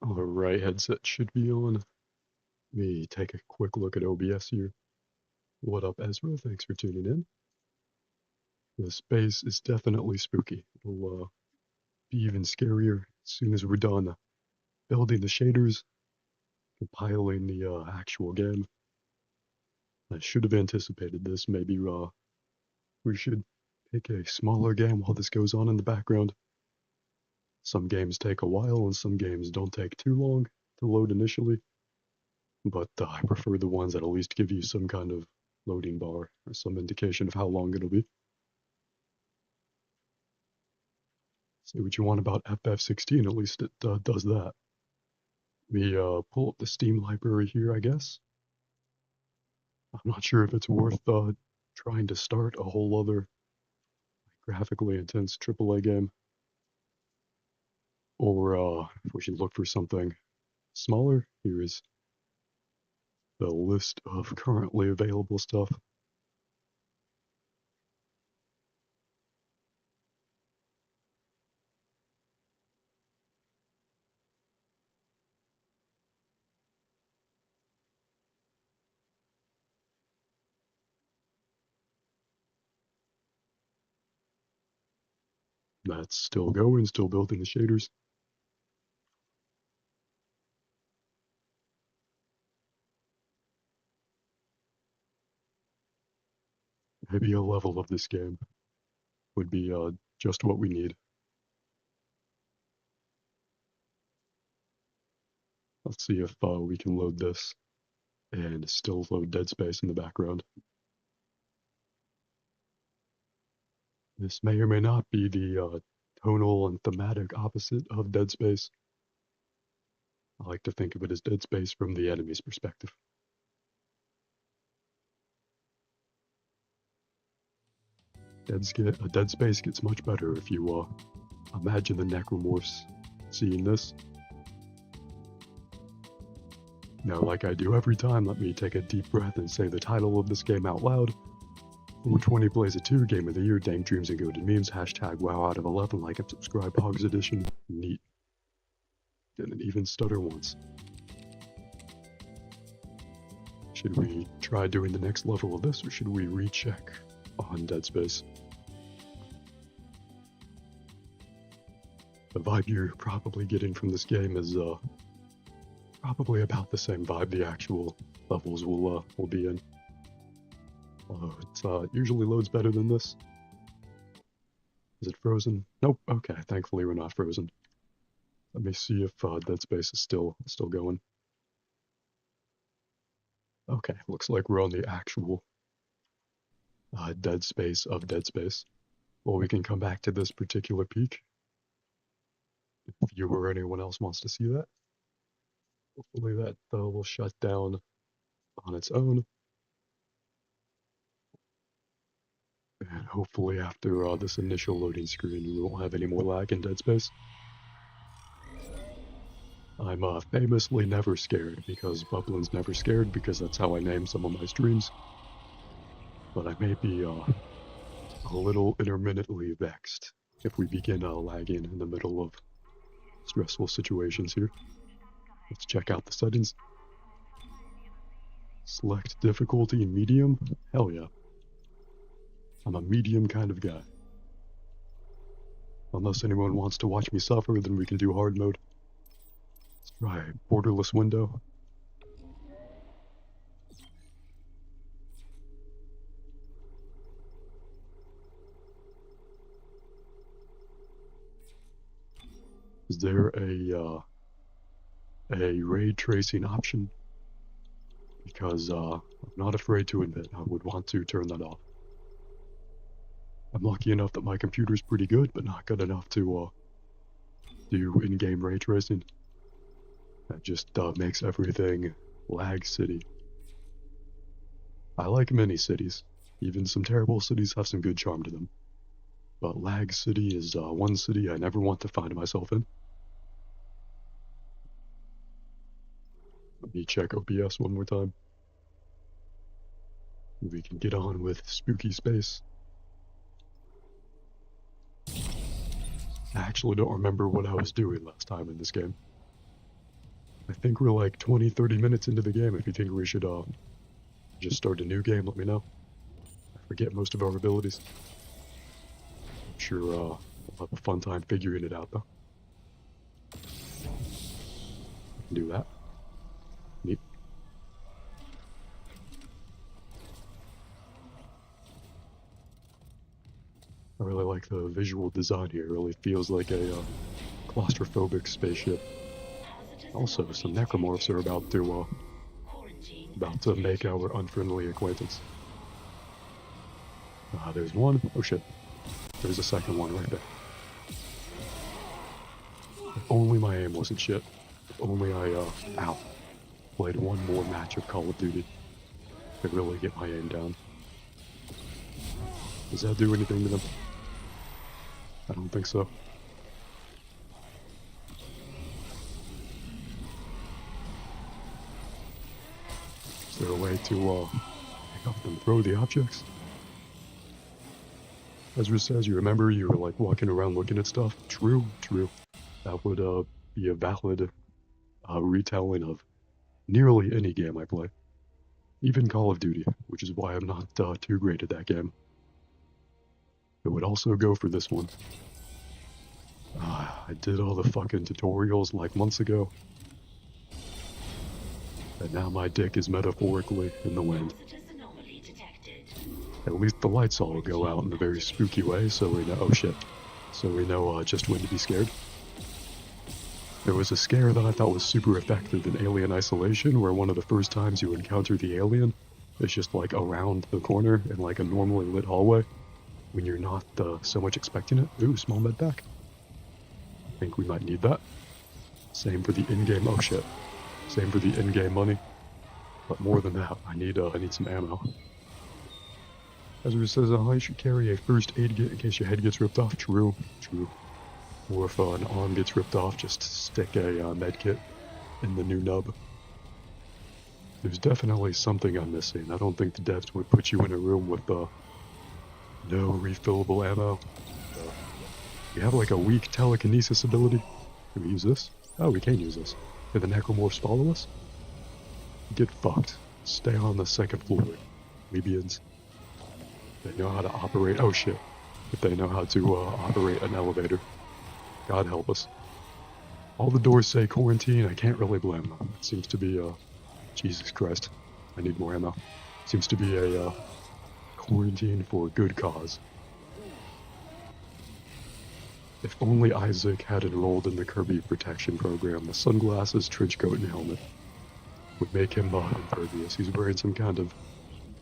Alright, headset should be on. Let me take a quick look at OBS here. What up, Ezra? Thanks for tuning in. The space is definitely spooky. It'll be even scarier as soon as we're done building the shaders, compiling the actual game. I should have anticipated this. Maybe we should pick a smaller game while this goes on in the background. Some games take a while and some games don't take too long to load initially. But I prefer the ones that at least give you some kind of loading bar or some indication of how long it'll be. Say what you want about FF16, at least it does that. We pull up the Steam library here, I guess. I'm not sure if it's worth trying to start a whole other graphically intense AAA game, or if we should look for something smaller. Here is the list of currently available stuff. That's still going, still building the shaders. Maybe a level of this game would be just what we need. Let's see if we can load this and still load Dead Space in the background. This may or may not be the tonal and thematic opposite of Dead Space. I like to think of it as Dead Space from the enemy's perspective. Dead Space gets much better if you imagine the necromorphs seeing this. Now, like I do every time, let me take a deep breath and say the title of this game out loud. 420 Plays a 2 Game of the Year, Dank Dreams and Goated Memes, hashtag WoW out of 11, like and subscribe, Hogs Edition, neat. Didn't even stutter once. Should we try doing the next level of this, or should we recheck on Dead Space? The vibe you're probably getting from this game is probably about the same vibe the actual levels will be in. It usually loads better than this. Is it frozen? Nope. Okay, thankfully we're not frozen. Let me see if Dead Space is still going. Okay, looks like we're on the actual Dead Space of Dead Space. Well, we can come back to this particular peak if you or anyone else wants to see that. Hopefully that will shut down on its own. And hopefully after this initial loading screen, we won't have any more lag in Dead Space. I'm famously never scared, because Bublin's never scared, because that's how I name some of my streams. But I may be a little intermittently vexed if we begin lagging in the middle of stressful situations here. Let's check out the settings. Select difficulty medium. Hell yeah. I'm a medium kind of guy. Unless anyone wants to watch me suffer, then we can do hard mode. Let's try borderless window. Is there a ray tracing option? Because I'm not afraid to admit I would want to turn that off. I'm lucky enough that my computer's pretty good, but not good enough to do in-game ray tracing. That just makes everything lag city. I like many cities. Even some terrible cities have some good charm to them. But lag city is one city I never want to find myself in. Let me check OBS one more time. We can get on with spooky space. I actually don't remember what I was doing last time in this game. I think we're like 20-30 minutes into the game. If you think we should just start a new game, let me know. I forget most of our abilities. I'm sure we'll have a fun time figuring it out, though. I can do that. Neat. I really like the visual design here. It really feels like a claustrophobic spaceship. Also, some necromorphs are about to make our unfriendly acquaintance. There's one. Oh shit. There's a second one right there. If only my aim wasn't shit. If only I, played one more match of Call of Duty. Could really get my aim down. Does that do anything to them? I don't think so. Is there a way to pick up and throw the objects? Ezra says, you remember you were like walking around looking at stuff? True. That would be a valid retelling of nearly any game I play. Even Call of Duty, which is why I'm not too great at that game. It would also go for this one. I did all the fucking tutorials like months ago. And now my dick is metaphorically in the wind. At least the lights all go out in a very spooky way, so we know, oh shit. So we know just when to be scared. There was a scare that I thought was super effective in Alien Isolation, where one of the first times you encounter the alien, it's just like around the corner in like a normally lit hallway, when you're not so much expecting it. Ooh, small med pack. I think we might need that. Same for the in-game, oh shit. Same for the in-game money. But more than that, I need some ammo. Ezra says, you should carry a first aid kit in case your head gets ripped off. True. Or if an arm gets ripped off, just stick a med kit in the new nub. There's definitely something I'm missing. I don't think the devs would put you in a room with no refillable ammo. You have like a weak telekinesis ability. Can we use this? Oh, we can use this. Did the necromorphs follow us? Get fucked. Stay on the second floor, Libyans. They know how to operate. Oh shit. If they know how to operate an elevator. God help us. All the doors say quarantine. I can't really blame them. It seems to be Jesus Christ. I need more ammo. Seems to be a quarantine for a good cause. If only Isaac had enrolled in the Kirby protection program, the sunglasses, trench coat, and helmet would make him impervious. He's wearing some kind of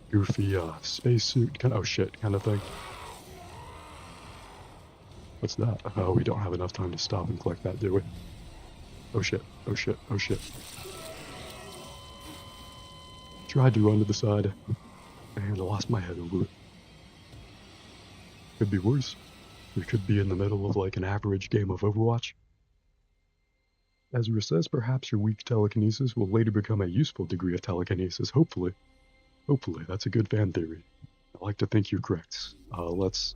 goofy spacesuit, kind of thing. What's that? Oh, we don't have enough time to stop and collect that, do we? Oh shit. Tried to run to the side, and I lost my head over it. Could be worse. We could be in the middle of like an average game of Overwatch. Ezra says perhaps your weak telekinesis will later become a useful degree of telekinesis, hopefully. Hopefully, that's a good fan theory. I like to think you're correct. Let's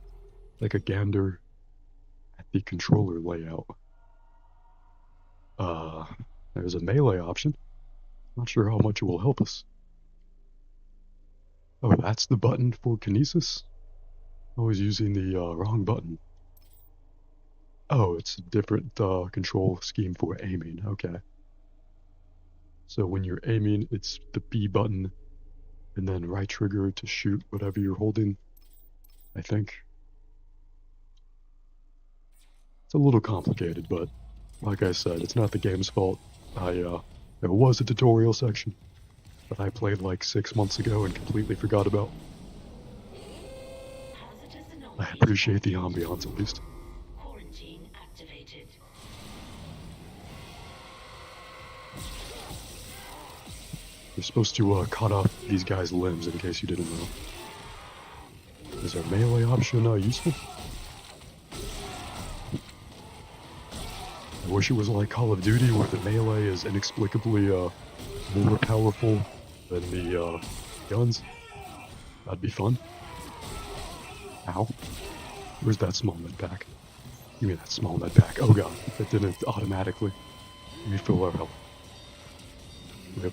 take a gander at the controller layout. There's a melee option. Not sure how much it will help us. Oh, that's the button for kinesis? I was using the wrong button. Oh, it's a different control scheme for aiming. Okay. So when you're aiming, it's the B button, and then right trigger to shoot whatever you're holding, I think. It's a little complicated, but like I said, it's not the game's fault. There was a tutorial section that I played like 6 months ago and completely forgot about. I appreciate the ambiance at least. Quarantine activated. You're supposed to cut off these guys' limbs in case you didn't know. Is our melee option useful? I wish it was like Call of Duty where the melee is inexplicably more powerful than the guns. That'd be fun. Ow. Where's that small med pack? Give me that small med pack. Oh god, that didn't automatically refill our health. Yep.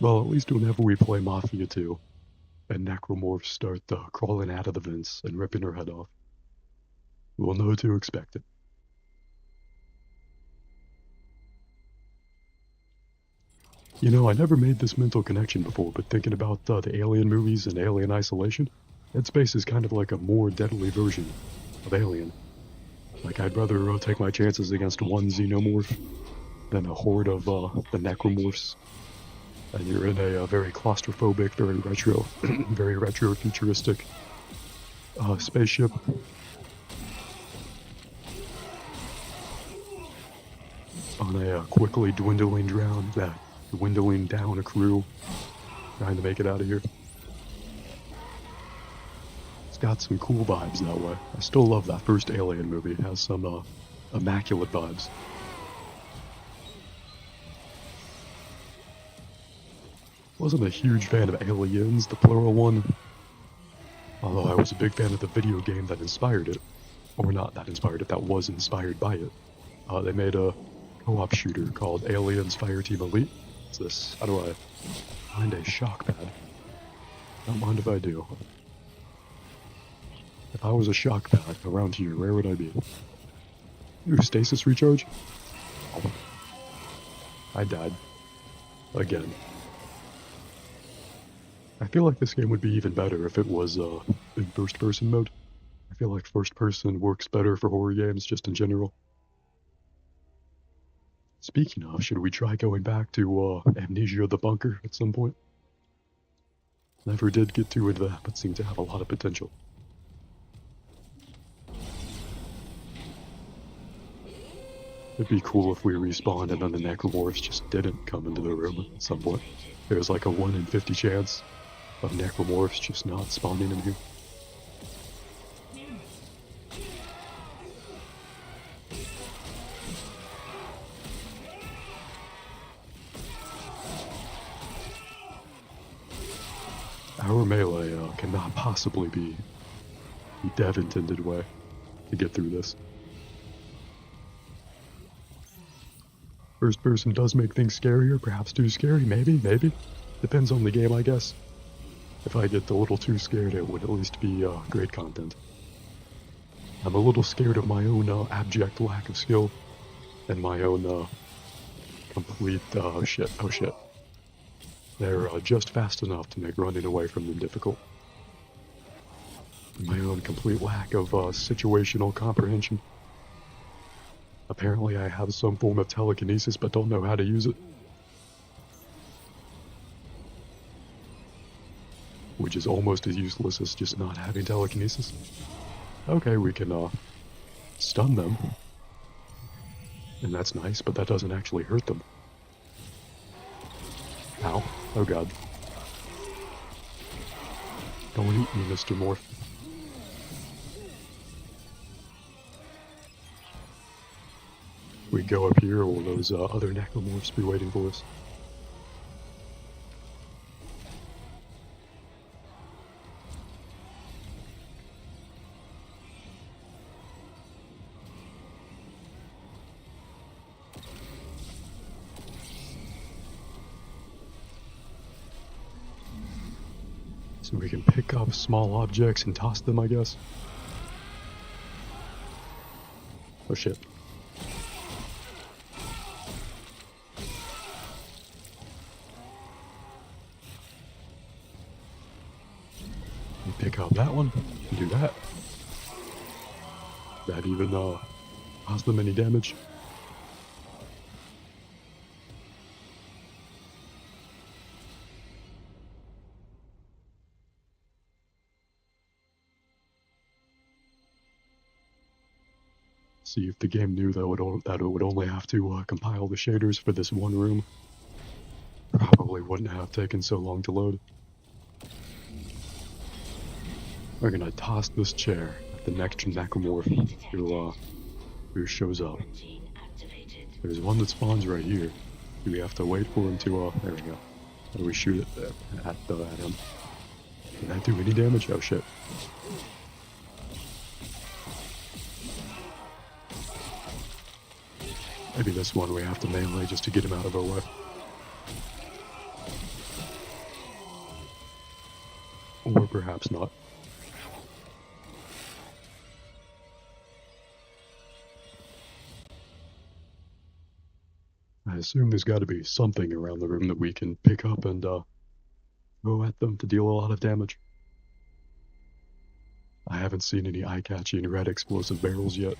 Well, at least whenever we play Mafia 2, and necromorphs start crawling out of the vents and ripping her head off, we'll know to expect it. You know, I never made this mental connection before, but thinking about the Alien movies and Alien Isolation, Dead Space is kind of like a more deadly version of Alien. Like, I'd rather take my chances against one xenomorph than a horde of the necromorphs. And you're in a very claustrophobic, very retro, very retro futuristic spaceship. On a quickly dwindling down a crew trying to make it out of here. It's got some cool vibes that way. I still love that first Alien movie. It has some immaculate vibes. Wasn't a huge fan of Aliens, the plural one, although I was a big fan of the video game that inspired it. Or not that inspired it, that was inspired by it. They made a co-op shooter called Aliens Fireteam Elite. What's this? How do I find a shock pad? Don't mind if I do. If I was a shock pad around here, where would I be? Ooh, stasis recharge? Oh. I died. Again. I feel like this game would be even better if it was in first-person mode. I feel like first-person works better for horror games, just in general. Speaking of, should we try going back to Amnesia the Bunker at some point? Never did get to it, but seemed to have a lot of potential. It'd be cool if we respawned and then the necromorphs just didn't come into the room at some point. There's like a 1 in 50 chance of necromorphs just not spawning in here. Our melee cannot possibly be the dev intended way to get through this. First person does make things scarier, perhaps too scary, maybe. Depends on the game, I guess. If I get a little too scared, it would at least be great content. I'm a little scared of my own abject lack of skill, and my own complete, oh shit. They're just fast enough to make running away from them difficult. My own complete lack of situational comprehension. Apparently I have some form of telekinesis, but don't know how to use it. Which is almost as useless as just not having telekinesis. Okay, we can stun them. And that's nice, but that doesn't actually hurt them. Ow. Oh god. Don't eat me, Mr. Morph. We go up here, or will those other necromorphs be waiting for us? So we can pick up small objects and toss them, I guess. Oh shit. We pick up that one, and do that. That even cause them any damage? See if the game knew that it would only have to compile the shaders for this one room. Probably wouldn't have taken so long to load. We're gonna toss this chair at the next necromorph who shows up. There's one that spawns right here. Do we have to wait for him to there we go. How do we shoot it at him? Did that do any damage? Oh shit. Maybe this one we have to melee just to get him out of our way. Or perhaps not. I assume there's got to be something around the room that we can pick up and go at them to deal a lot of damage. I haven't seen any eye-catching red explosive barrels yet,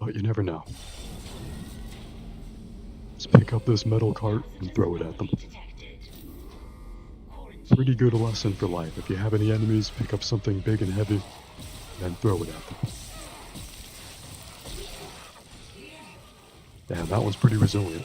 but you never know. Let's pick up this metal cart and throw it at them. Pretty good lesson for life. If you have any enemies, pick up something big and heavy, then throw it at them. Damn, that one's pretty resilient.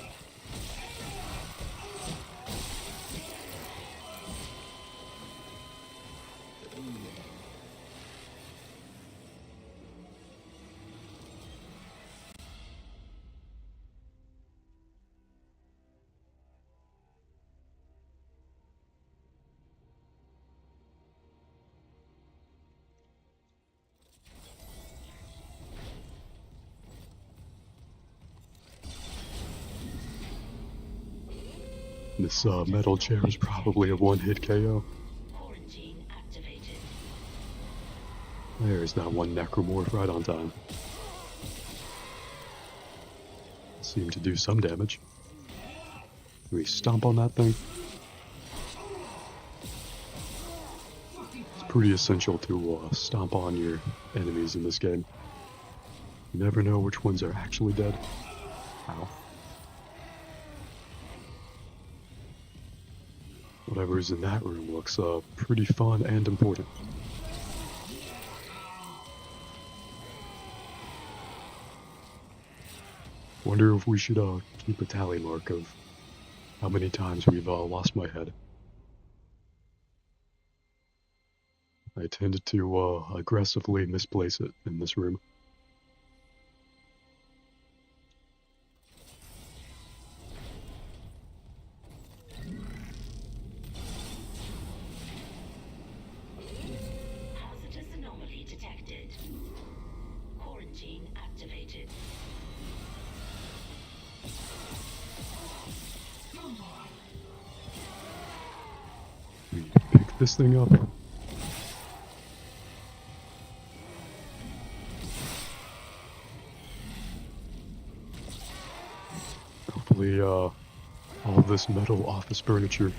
This metal chair is probably a one-hit KO. Quarantine activated. There's that one necromorph right on time. Seemed to do some damage. Can we stomp on that thing? It's pretty essential to stomp on your enemies in this game. You never know which ones are actually dead. Ow. Whatever's in that room looks pretty fun and important. Wonder if we should keep a tally mark of how many times we've lost my head. I tended to aggressively misplace it in this room. Hazardous anomaly detected. Quarantine activated. We pick this thing up. Hopefully, all of this metal office furniture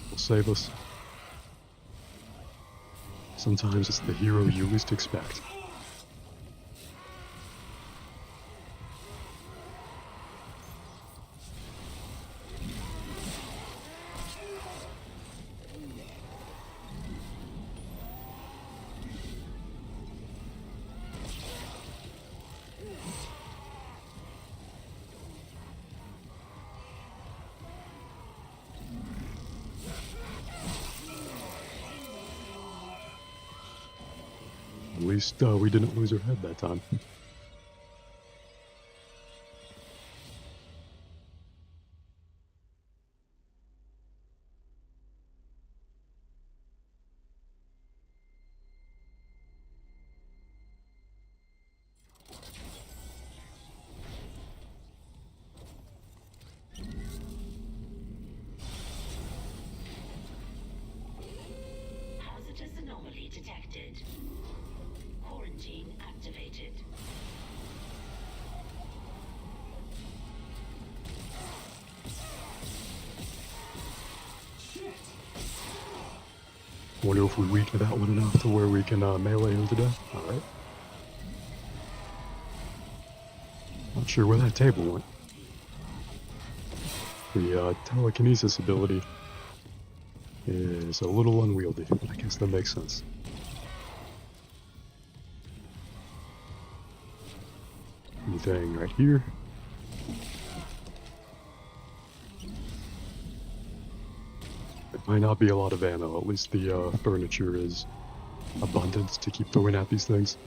will save us. Sometimes it's the hero you least expect. At least we didn't lose our head that time. Hazardous anomaly detected. Quarantine activated. Wonder if we weaken that one enough to where we can melee him to death. Alright. Not sure where that table went. The telekinesis ability is a little unwieldy, but I guess that makes sense. Anything right here? It might not be a lot of ammo, at least the furniture is abundant to keep throwing at these things.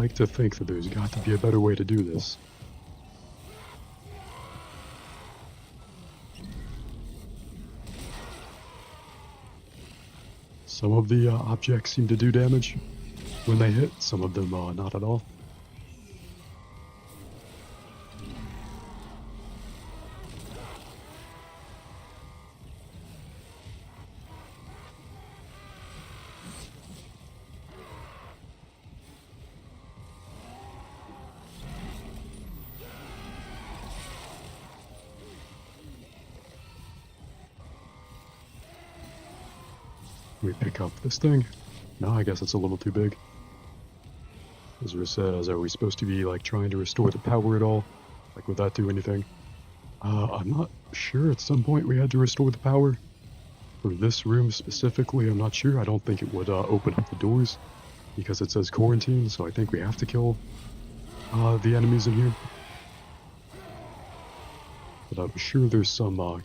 like to think that there's got to be a better way to do this. Some of the objects seem to do damage when they hit, some of them not at all. We pick up this thing. No, I guess it's a little too big. Ezra says, are we supposed to be like trying to restore the power at all? Like, would that do anything? I'm not sure. At some point we had to restore the power. For this room specifically, I'm not sure. I don't think it would open up the doors because it says quarantine, so I think we have to kill the enemies in here. But I'm sure there's some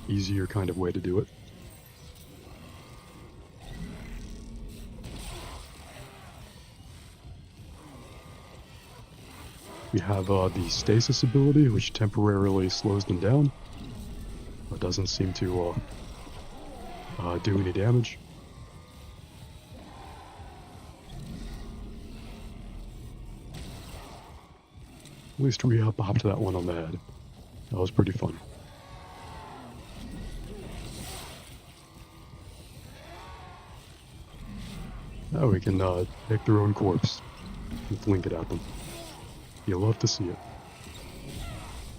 easier kind of way to do it. We have the stasis ability, which temporarily slows them down, but doesn't seem to do any damage. At least we bopped that one on the head. That was pretty fun. Now we can pick their own corpse and blink it at them. You'll love to see it.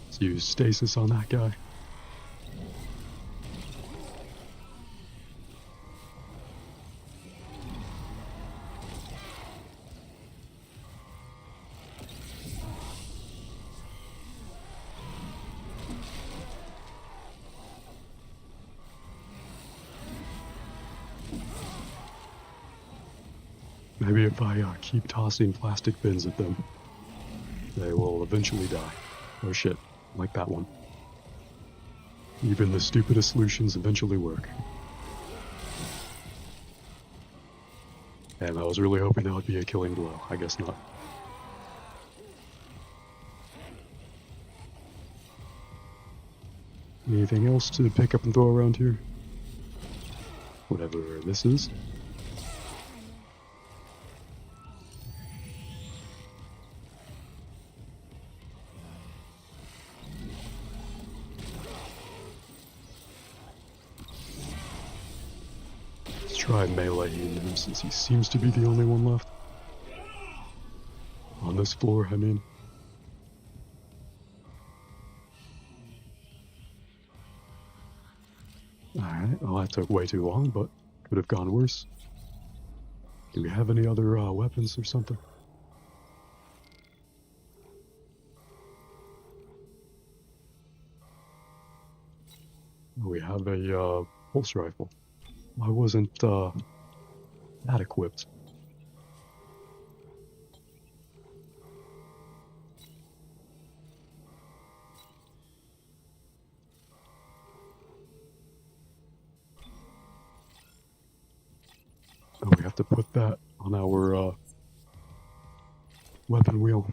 Let's use stasis on that guy. Maybe if I keep tossing plastic bins at them, they will eventually die. Oh shit, like that one. Even the stupidest solutions eventually work. And I was really hoping that would be a killing blow. I guess not. Anything else to pick up and throw around here? Whatever this is. Try meleeing him since he seems to be the only one left. On this floor, I mean. Alright, well that took way too long, but could have gone worse. Do we have any other weapons or something? We have a pulse rifle. I wasn't that equipped. Oh, we have to put that on our weapon wheel.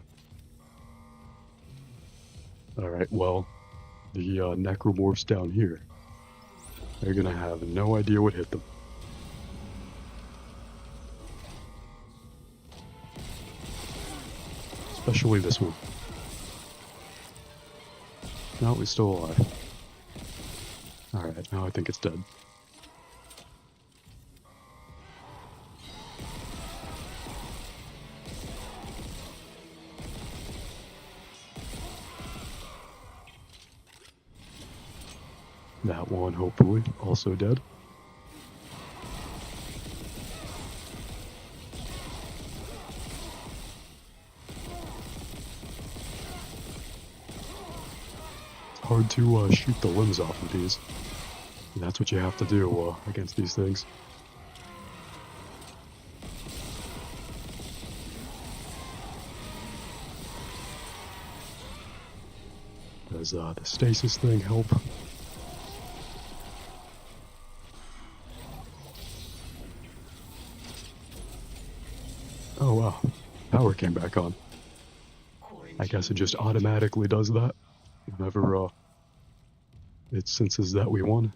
Alright, well, the necromorphs down here, they're gonna have no idea what hit them. Especially this one. No, he's still alive. Alright, now I think it's dead. That one, hopefully, also dead. It's hard to shoot the limbs off of these. And that's what you have to do against these things. Does the stasis thing help? Oh wow, power came back on. I guess it just automatically does that whenever it senses that we won.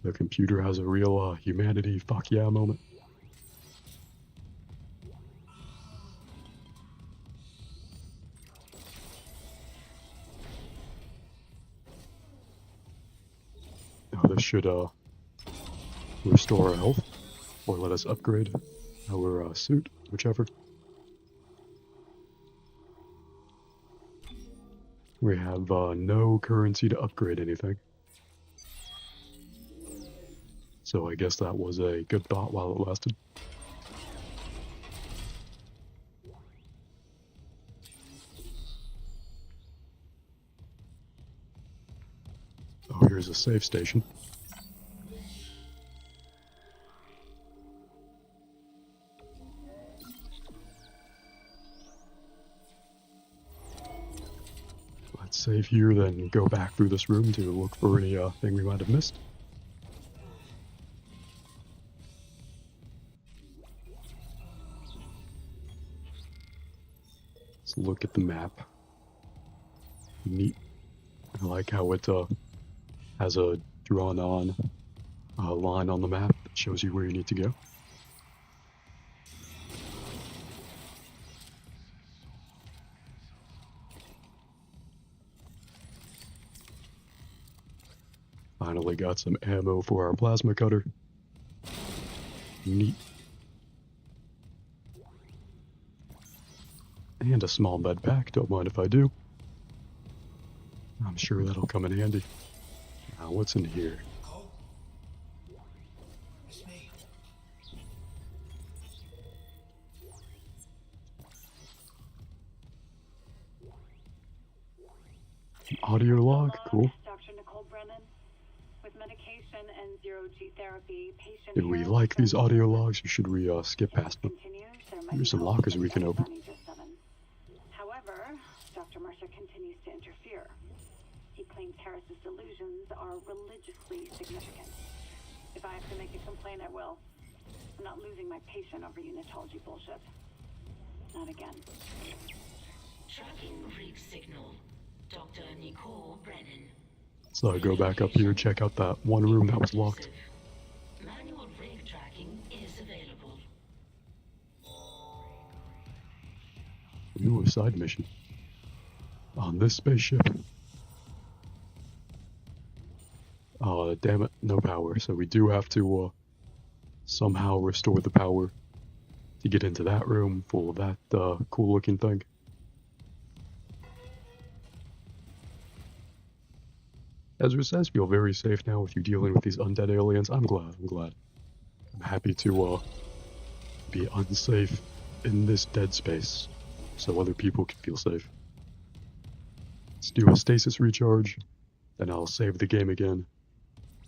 The computer has a real humanity fuck yeah moment. Now this should restore our health, or let us upgrade our suit, whichever. We have no currency to upgrade anything. So I guess that was a good thought while it lasted. Oh, here's a save station. Let's save here, then go back through this room to look for any thing we might have missed. Let's look at the map. Neat. I like how it has a drawn-on line on the map that shows you where you need to go. Finally got some ammo for our plasma cutter. Neat. And a small med pack, don't mind if I do. I'm sure that'll come in handy. Now, what's in here? Nicole? It's me. Audio log, cool. Dr. Nicole Brennan. With medication and zero-G therapy, patient If we like these audio logs, or should we skip past them? Here's some lockers we can open. However, Dr. Mercer continues to interfere. He claims Harris's delusions are religiously significant. If I have to make a complaint, I will. I'm not losing my patient over unitology bullshit. Not again. Tracking rig signal. Dr. Nicole Brennan. So go back up here, check out that one room that was locked. Manual rig tracking is available. Ooh, a side mission. On this spaceship. Oh, damn it, no power. So we do have to somehow restore the power to get into that room full of that cool looking thing. Ezra says, feel very safe now with you dealing with these undead aliens. I'm glad. I'm happy to be unsafe in this dead space so other people can feel safe. Let's do a stasis recharge, then I'll save the game again.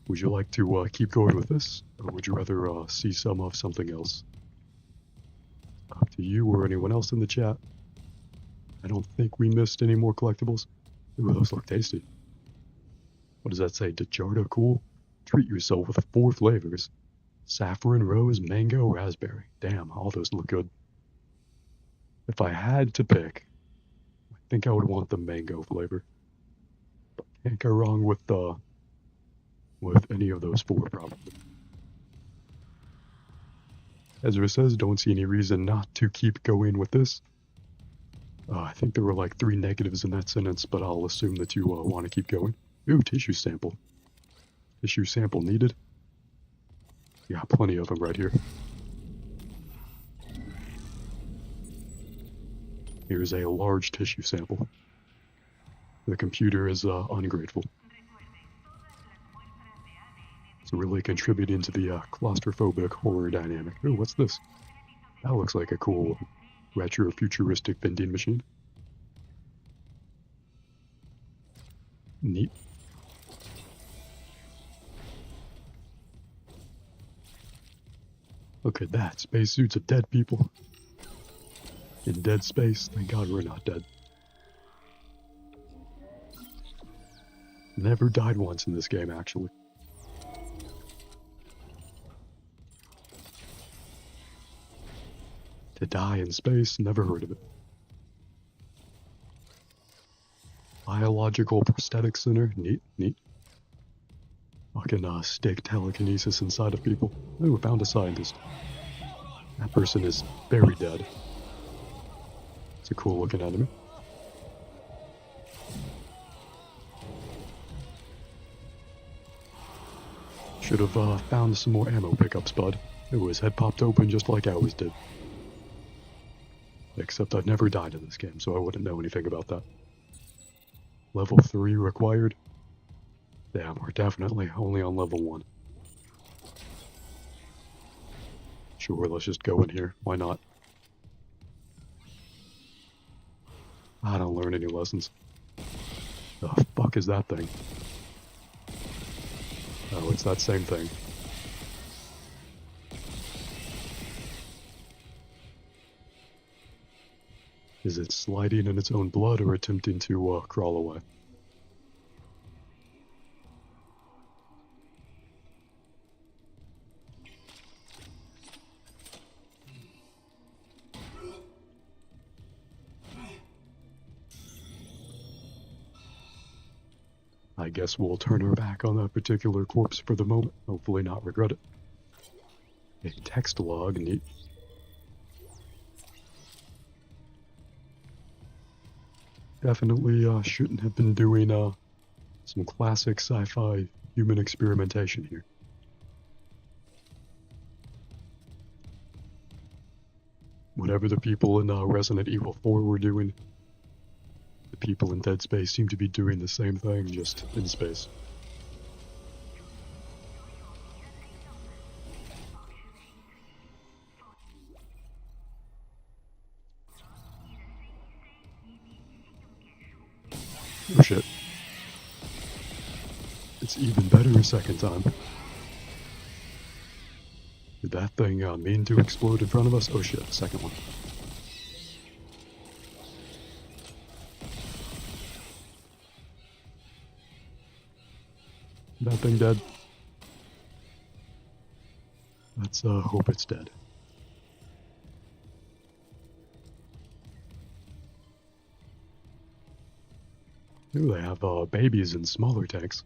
Would you like to keep going with this, or would you rather see some of something else? Up to you or anyone else in the chat. I don't think we missed any more collectibles. Ooh, those look tasty. What does that say? DeJarda cool? Treat yourself with 4 flavors. Saffron, rose, mango, raspberry. Damn, all those look good. If I had to pick, I think I would want the mango flavor. Can't go wrong with any of those 4 probably. Ezra says, don't see any reason not to keep going with this. I think there were like 3 negatives in that sentence, but I'll assume that you want to keep going. Ooh, tissue sample. Tissue sample needed. Yeah, plenty of them right here. Here's a large tissue sample. The computer is ungrateful. It's really contributing to the claustrophobic horror dynamic. Ooh, what's this? That looks like a cool retro-futuristic vending machine. Neat. Look at that. Spacesuits of dead people. In dead space. Thank God we're not dead. Never died once in this game, actually. To die in space, never heard of it. Biological Prosthetic Center, neat, neat. Fucking stick telekinesis inside of people. Ooh, we found a scientist. That person is very dead. It's a cool looking enemy. Should have found some more ammo pickups, bud. Ooh, his head popped open just like I always did. Except I've never died in this game, so I wouldn't know anything about that. Level 3 required? Damn, we're definitely only on level 1. Sure, let's just go in here. Why not? I don't learn any lessons. The fuck is that thing? Oh, it's that same thing. Is it sliding in its own blood or attempting to crawl away? I guess we'll turn our back on that particular corpse for the moment, hopefully not regret it. A text log, neat. Definitely shouldn't have been doing some classic sci-fi human experimentation here. Whatever the people in Resident Evil 4 were doing, the people in Dead Space seem to be doing the same thing, just in space. Oh shit. It's even better a second time. Did that thing mean to explode in front of us? Oh shit, second one. That thing dead? Let's hope it's dead. Ooh, they have babies in smaller tanks.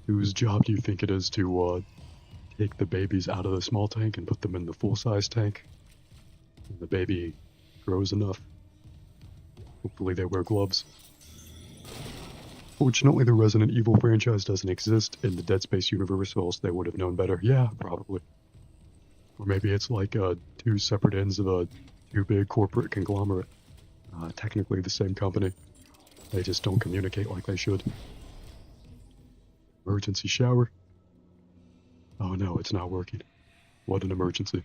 Whose job do you think it is to take the babies out of the small tank and put them in the full-size tank? When the baby grows enough. Hopefully they wear gloves. Fortunately, the Resident Evil franchise doesn't exist in the Dead Space universe, or else they would have known better. Yeah, probably. Or maybe it's like two separate ends of a too big corporate conglomerate. Technically the same company. They just don't communicate like they should. Emergency shower. Oh no, it's not working. What an emergency.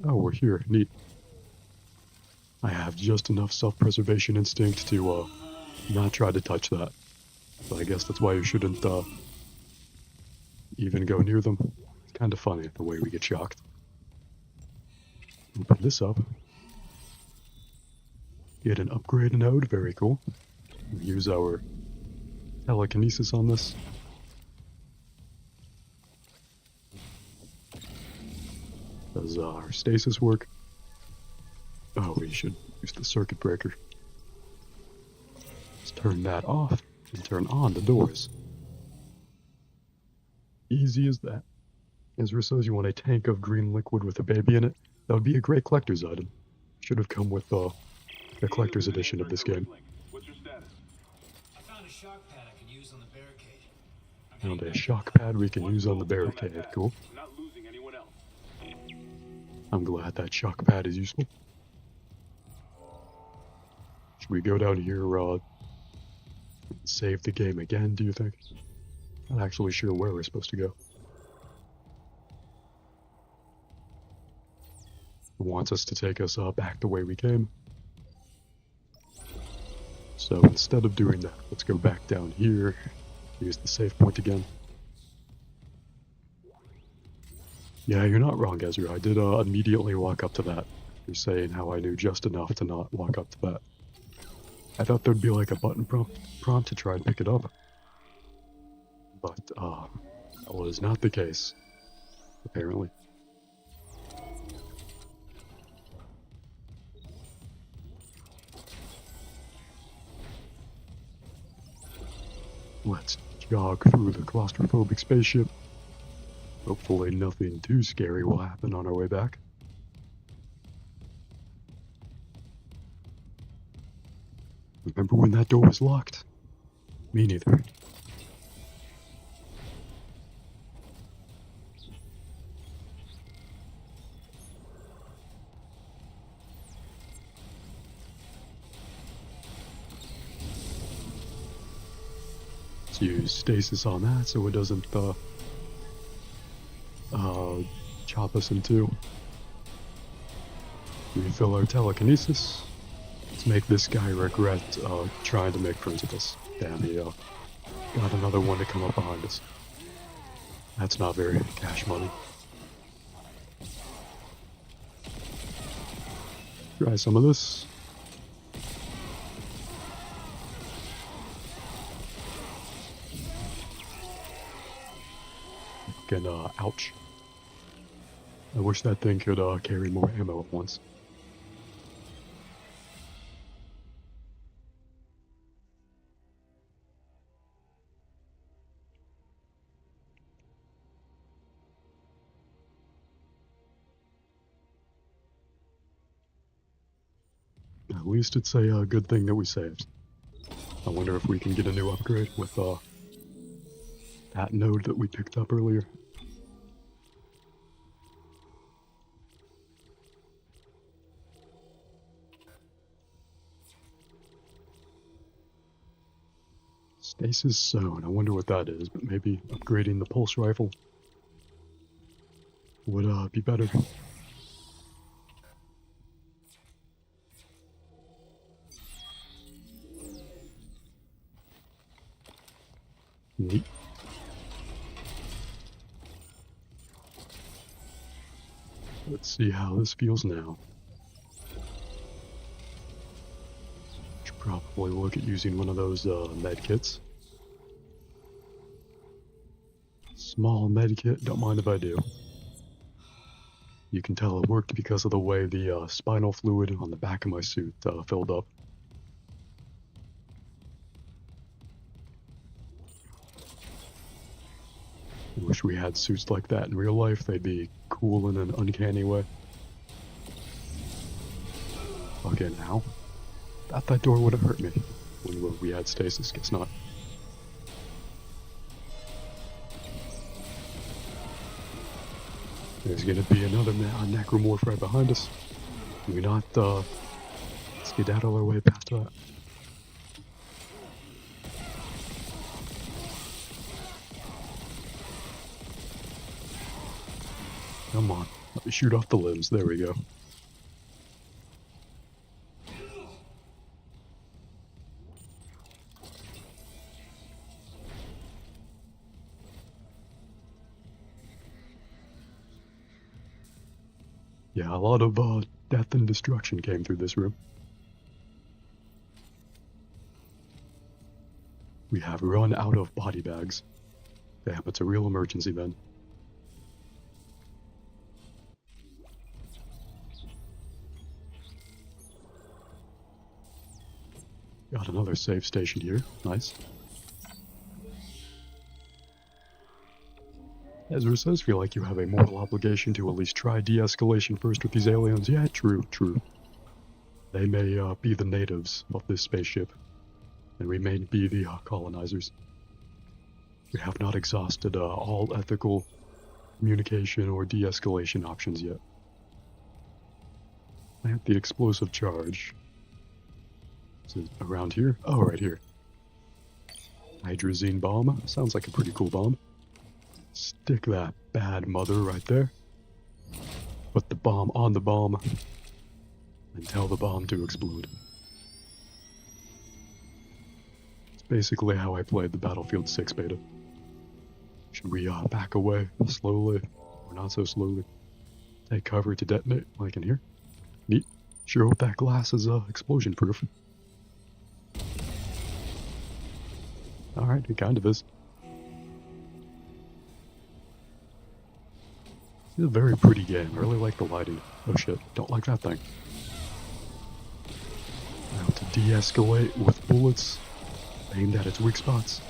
Oh, we're here. Neat. I have just enough self-preservation instinct to not try to touch that. So I guess that's why you shouldn't even go near them. It's kind of funny the way we get shocked. Open this up. Get an upgrade node, very cool. We use our telekinesis on this. Does our stasis work? Oh, we should use the circuit breaker. Let's turn that off and turn on the doors. Easy as that. Ezra says you want a tank of green liquid with a baby in it. That would be a great collector's item. Should have come with the collector's edition of this game. What's your status? I found a shock pad I can use on the barricade. Found a shock pad we can use on the barricade. Cool. We're not losing anyone else. I'm glad that shock pad is useful. Should we go down here, save the game again, do you think? Not actually sure where we're supposed to go. It wants us to take us back the way we came. So instead of doing that, let's go back down here, use the save point again. Yeah, you're not wrong, Ezra. I did immediately walk up to that. You're saying how I knew just enough to not walk up to that. I thought there'd be like a button prompt to try and pick it up. But that was not the case. apparently. Let's jog through the claustrophobic spaceship. Hopefully nothing too scary will happen on our way back. Remember when that door was locked? Me neither. Let's use stasis on that so it doesn't chop us in two. Refill our telekinesis. Let's make this guy regret trying to make friends with us. Damn, he got another one to come up behind us. That's not very cash money. Try some of this. Fucking, ouch. I wish that thing could carry more ammo at once. At least it's a good thing that we saved. I wonder if we can get a new upgrade with that node that we picked up earlier. Stasis zone, I wonder what that is, but maybe upgrading the pulse rifle would be better. Neat. Let's see how this feels now. Should probably look at using one of those med kits. Small med kit, don't mind if I do. You can tell it worked because of the way the spinal fluid on the back of my suit filled up. I wish we had suits like that in real life. They'd be cool in an uncanny way. Again, ow. Thought that door would have hurt me when we had stasis. Guess not. There's gonna be another necromorph right behind us. Can we not skedaddle our way past that? Come on, let me shoot off the limbs. There we go. Yeah, a lot of death and destruction came through this room. We have run out of body bags. Damn, it's a real emergency then. Got another save station here. Nice. Ezra says, feel like you have a moral obligation to at least try de-escalation first with these aliens. Yeah, true, true. They may be the natives of this spaceship, and we may be the colonizers. We have not exhausted all ethical communication or de-escalation options yet. Plant the explosive charge. Is it around here? Oh, right here. Hydrazine bomb. Sounds like a pretty cool bomb. Stick that bad mother right there. Put the bomb on the bomb. And tell the bomb to explode. It's basically how I played the Battlefield 6 beta. Should we back away slowly, or not so slowly? Take cover to detonate, like in here. Neat. Sure hope that glass is explosion proof. Alright, it kind of is. It's a very pretty game. I really like the lighting. Oh shit, don't like that thing. Now to de-escalate with bullets aimed at its weak spots.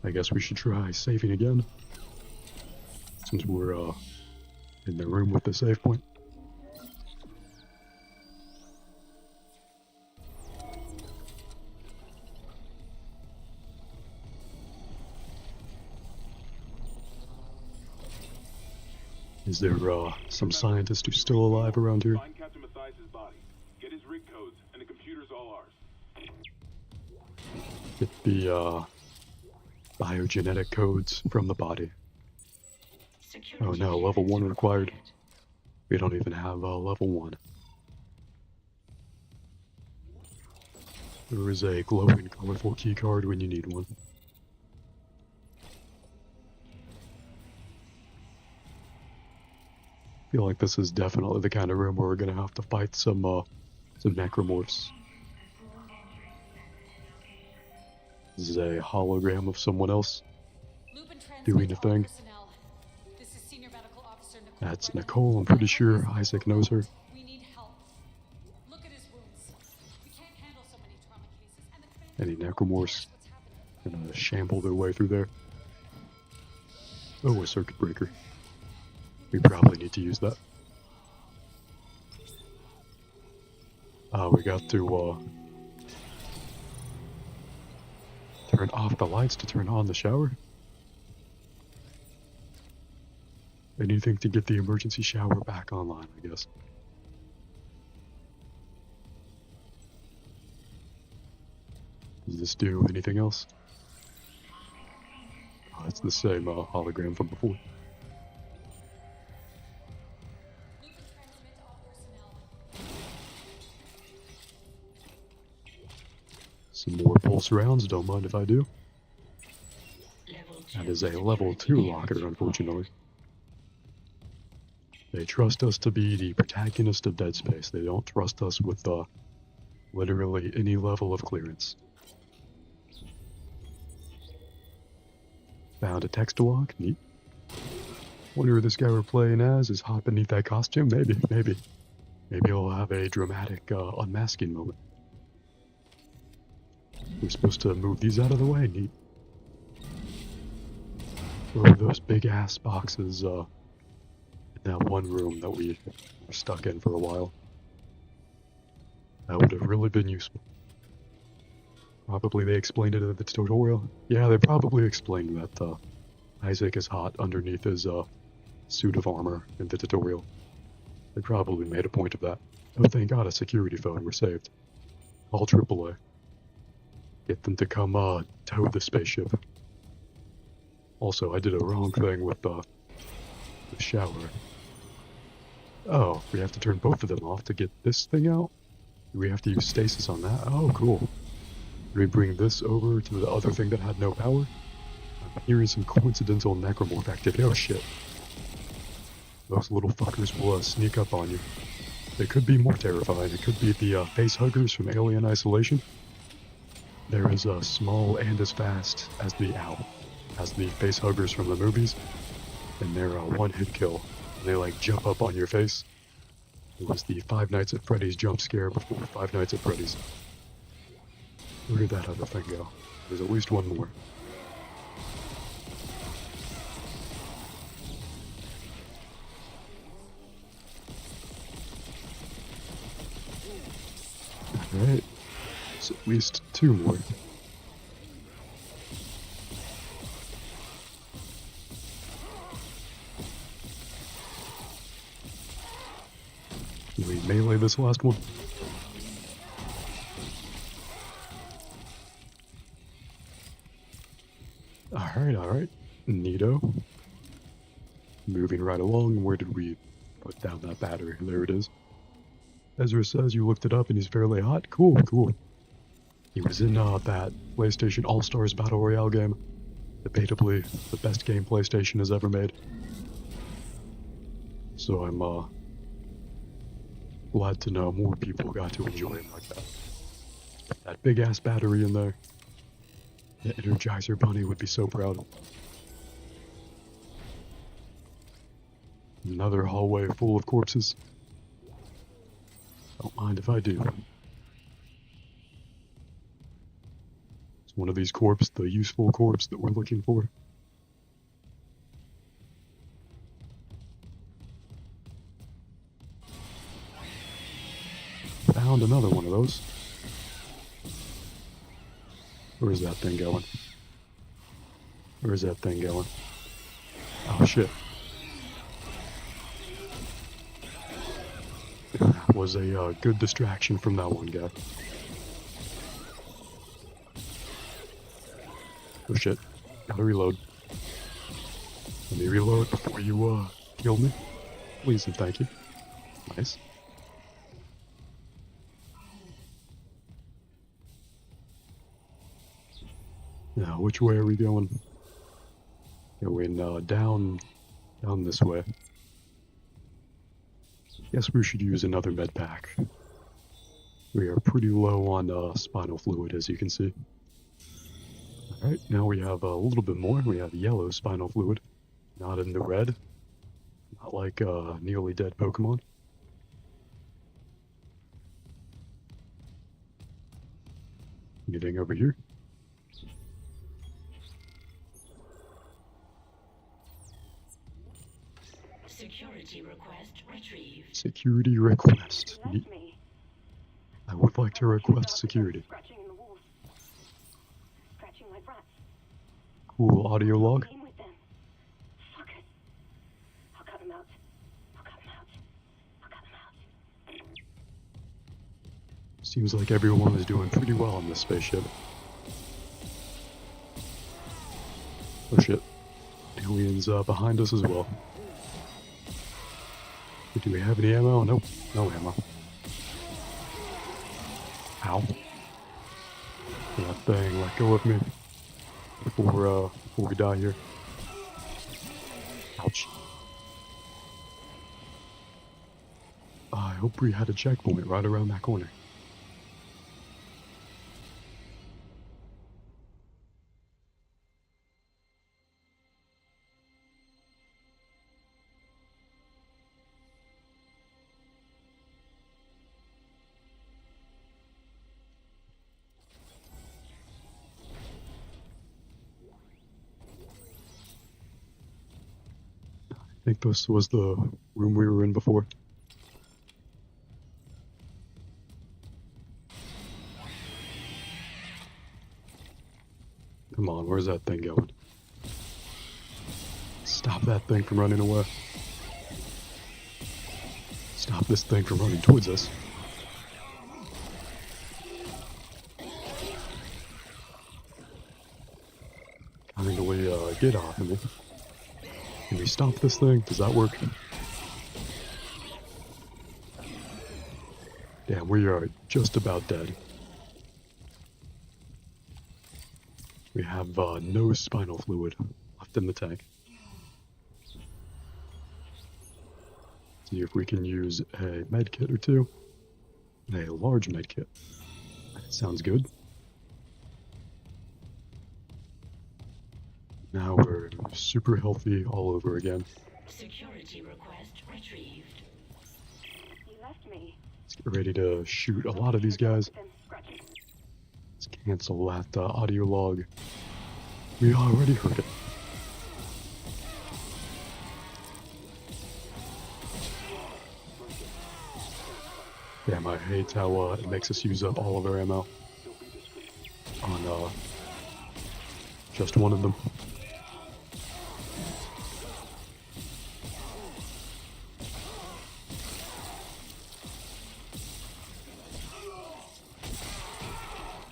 I guess we should try saving again, since we're in the room with the save point. Is there some scientist who's still alive around here? Find Captain Mathias' body. Get his rig codes, and the computer's all ours. Get the biogenetic codes from the body. Security Oh no, level 1 required. We don't even have level 1. There is a glowing, colorful keycard when you need one. I feel like this is definitely the kind of room where we're gonna have to fight some necromorphs. This is a hologram of someone else doing a thing. This is Senior Medical Officer Nicole. That's Brennan. Nicole. I'm pretty sure Isaac knows her. We need help. Look at his wounds. We can't handle so many trauma cases, and the Any commander necromorphs knows what's happening. gonna shamble their way through there. Oh, a circuit breaker. We probably need to use that. We got to turn off the lights to turn on the shower. Anything to get the emergency shower back online, I guess. Does this do anything else? Oh, it's the same hologram from before. Lupin, transmit to all personnel. Some more pulse rounds, don't mind if I do. Level 2 That is a level 2 locker, unfortunately. They trust us to be the protagonist of Dead Space. They don't trust us with literally any level of clearance. Found a text log, neat. Wonder who this guy we're playing as is hot beneath that costume. Maybe. Maybe he'll have a dramatic unmasking moment. We're supposed to move these out of the way, neat. Where were those big ass boxes in that one room that we were stuck in for a while? That would have really been useful. Probably they explained it in the tutorial. Yeah, they probably explained that Isaac is hot underneath his suit of armor in the tutorial. They probably made a point of that. Oh, thank God, a security phone. We're saved. All AAA. Get them to come tow the spaceship. Also, I did a wrong thing with the shower. Oh, we have to turn both of them off to get this thing out? Do we have to use stasis on that? Oh, cool. Do we bring this over to the other thing that had no power? I'm hearing some coincidental necromorph activity. Oh shit. Those little fuckers will sneak up on you. They could be more terrifying. It could be the face huggers from Alien Isolation. They're as small and as fast as the face huggers from the movies. And they're a one-hit kill. And they like jump up on your face. It was the Five Nights at Freddy's jump scare before Five Nights at Freddy's. Where did that other thing go? There's at least one more. Alright. There's at least two more. Can we melee this last one? Alright. Neato. Moving right along. Where did we put down that battery? There it is. Ezra says you looked it up and he's fairly hot. Cool. He was in that PlayStation All-Stars Battle Royale game. Debatably the best game PlayStation has ever made. So I'm glad to know more people got to enjoy it like that. That big ass battery in there. The Energizer Bunny would be so proud. Another hallway full of corpses. Don't mind if I do. It's one of these corpses, the useful corpse that we're looking for. Found another one of those. Where's that thing going? Where's that thing going? Oh shit. That was a good distraction from that one guy. Oh shit. Gotta reload. Let me reload before you kill me. Please and thank you. Nice. Now, which way are we going? Going down this way. Guess we should use another med pack. We are pretty low on spinal fluid, as you can see. Alright, now we have a little bit more. We have yellow spinal fluid. Not in the red. Not like nearly dead Pokemon. Anything over here? Security request retrieved. Security request. He left me. I would like to request security. Scratching in the walls. Scratching like rats. Cool audio log. Came with them. Fuck it. I'll cut them out. I'll cut them out. I'll cut them out. Seems like everyone is doing pretty well on this spaceship. Oh shit. Aliens behind us as well. Do we have any ammo? Nope. No ammo. Ow. That thing, let go of me. Before we die here. Ouch. I hope we had a checkpoint right around that corner. I think this was the room we were in before. Come on, where's that thing going? Stop that thing from running away. Stop this thing from running towards us. Kindly get off of me. Can we stop this thing? Does that work? Damn, we are just about dead. We have no spinal fluid left in the tank. See if we can use a med kit or two. A large med kit. Sounds good. Now we're super healthy all over again. Security request retrieved. He left me. Let's get ready to shoot a lot of these guys. Them scratching. Let's cancel that audio log. We already heard it. Damn, I hate how it makes us use up all of our ammo on just one of them.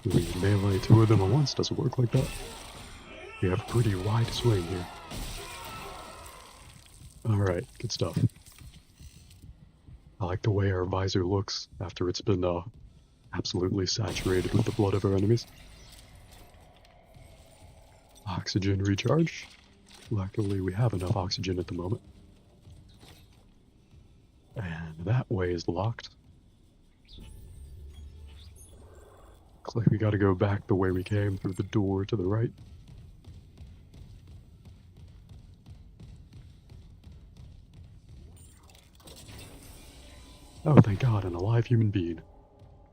We melee two of them at once. Doesn't work like that. We have a pretty wide swing here. Alright, good stuff. I like the way our visor looks after it's been absolutely saturated with the blood of our enemies. Oxygen recharge. Luckily we have enough oxygen at the moment. And that way is locked. Looks like we gotta go back the way we came through the door to the right. Oh, thank God, an alive human being.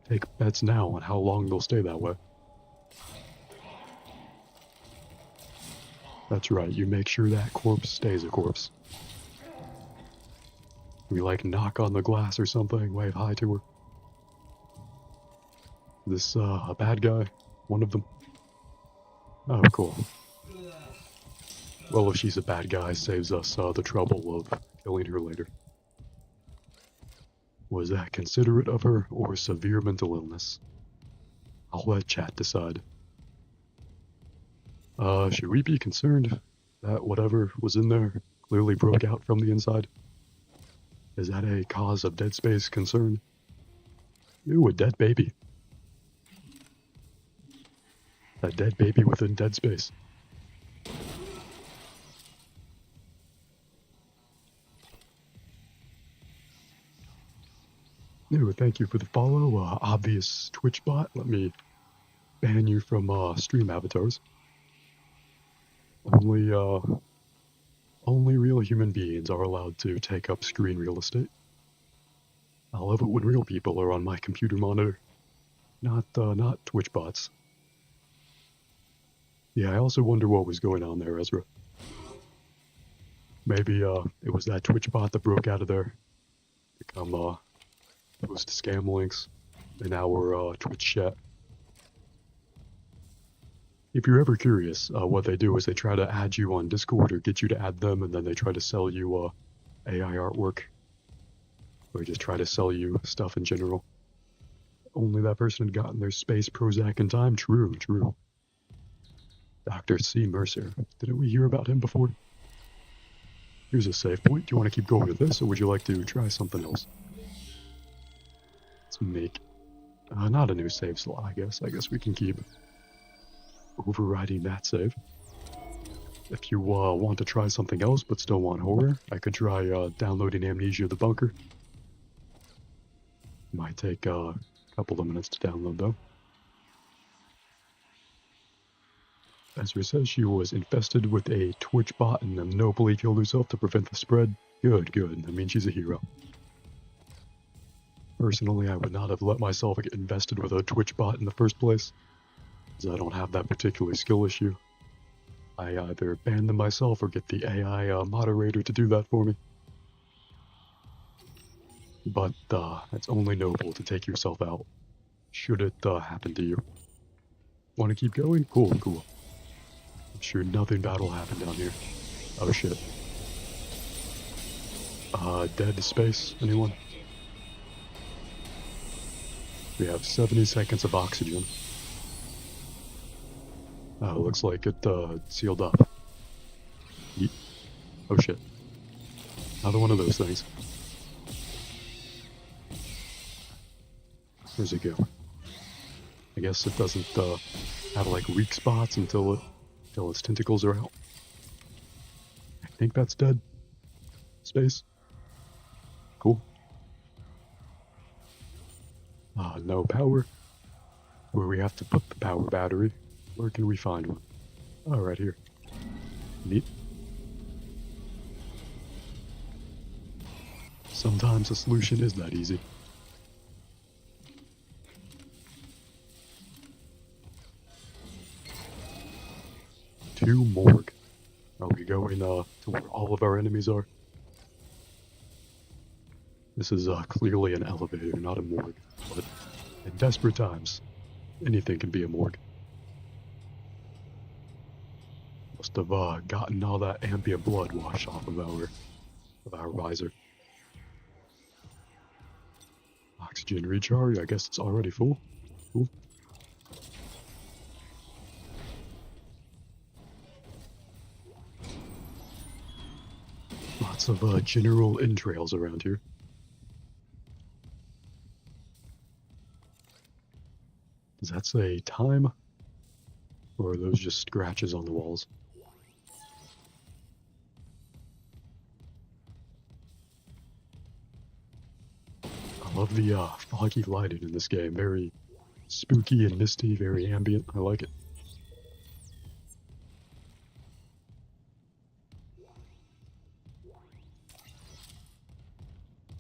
Take bets now on how long they'll stay that way. That's right, you make sure that corpse stays a corpse. We like knock on the glass or something, wave hi to her. This, a bad guy? One of them? Oh, cool. Well, if she's a bad guy, saves us, the trouble of killing her later. Was that considerate of her, or severe mental illness? I'll let chat decide. Should we be concerned that whatever was in there clearly broke out from the inside? Is that a cause of Dead Space concern? Ooh, a dead baby. A dead baby within Dead Space. Ooh, thank you for the follow, obvious Twitch bot. Let me ban you from, stream avatars. Only real human beings are allowed to take up screen real estate. I love it when real people are on my computer monitor. Not Twitch bots. Yeah, I also wonder what was going on there, Ezra. Maybe, it was that Twitch bot that broke out of there. Become, post scam links in our, Twitch chat. If you're ever curious, what they do is they try to add you on Discord or get you to add them, and then they try to sell you, AI artwork. Or just try to sell you stuff in general. Only that person had gotten their space Prozac in time. True, true. Dr. C. Mercer. Didn't we hear about him before? Here's a save point. Do you want to keep going with this, or would you like to try something else? Let's make... not a new save slot, I guess. I guess we can keep overriding that save. If you want to try something else but still want horror, I could try downloading Amnesia the Bunker. Might take a couple of minutes to download though. Ezra says she was infested with a Twitch bot and then nobly killed herself to prevent the spread. Good, good. That means she's a hero. Personally, I would not have let myself get invested with a Twitch bot in the first place, as I don't have that particular skill issue. I either ban them myself or get the AI moderator to do that for me. But it's only noble to take yourself out, should it happen to you. Want to keep going? Cool, cool. I'm sure nothing bad will happen down here. Oh shit. Dead space, anyone? We have 70 seconds of oxygen. Oh, looks like it sealed up. Yeet. Oh shit. Another one of those things. Where's it go? I guess it doesn't have like weak spots until its tentacles are out. I think that's dead. Space. Cool. No power. Where we have to put the power battery. Where can we find one? Oh, right here. Neat. Sometimes a solution is that easy. To morgue. Are we going to where all of our enemies are? This is clearly an elevator, not a morgue. But in desperate times, anything can be a morgue. Must have gotten all that ambient blood washed off of our visor. Oxygen recharge. I guess it's already full. Cool. Lots of general entrails around here. Does that say time? Or are those just scratches on the walls? I love the foggy lighting in this game. Very, spooky and misty, very ambient. I like it.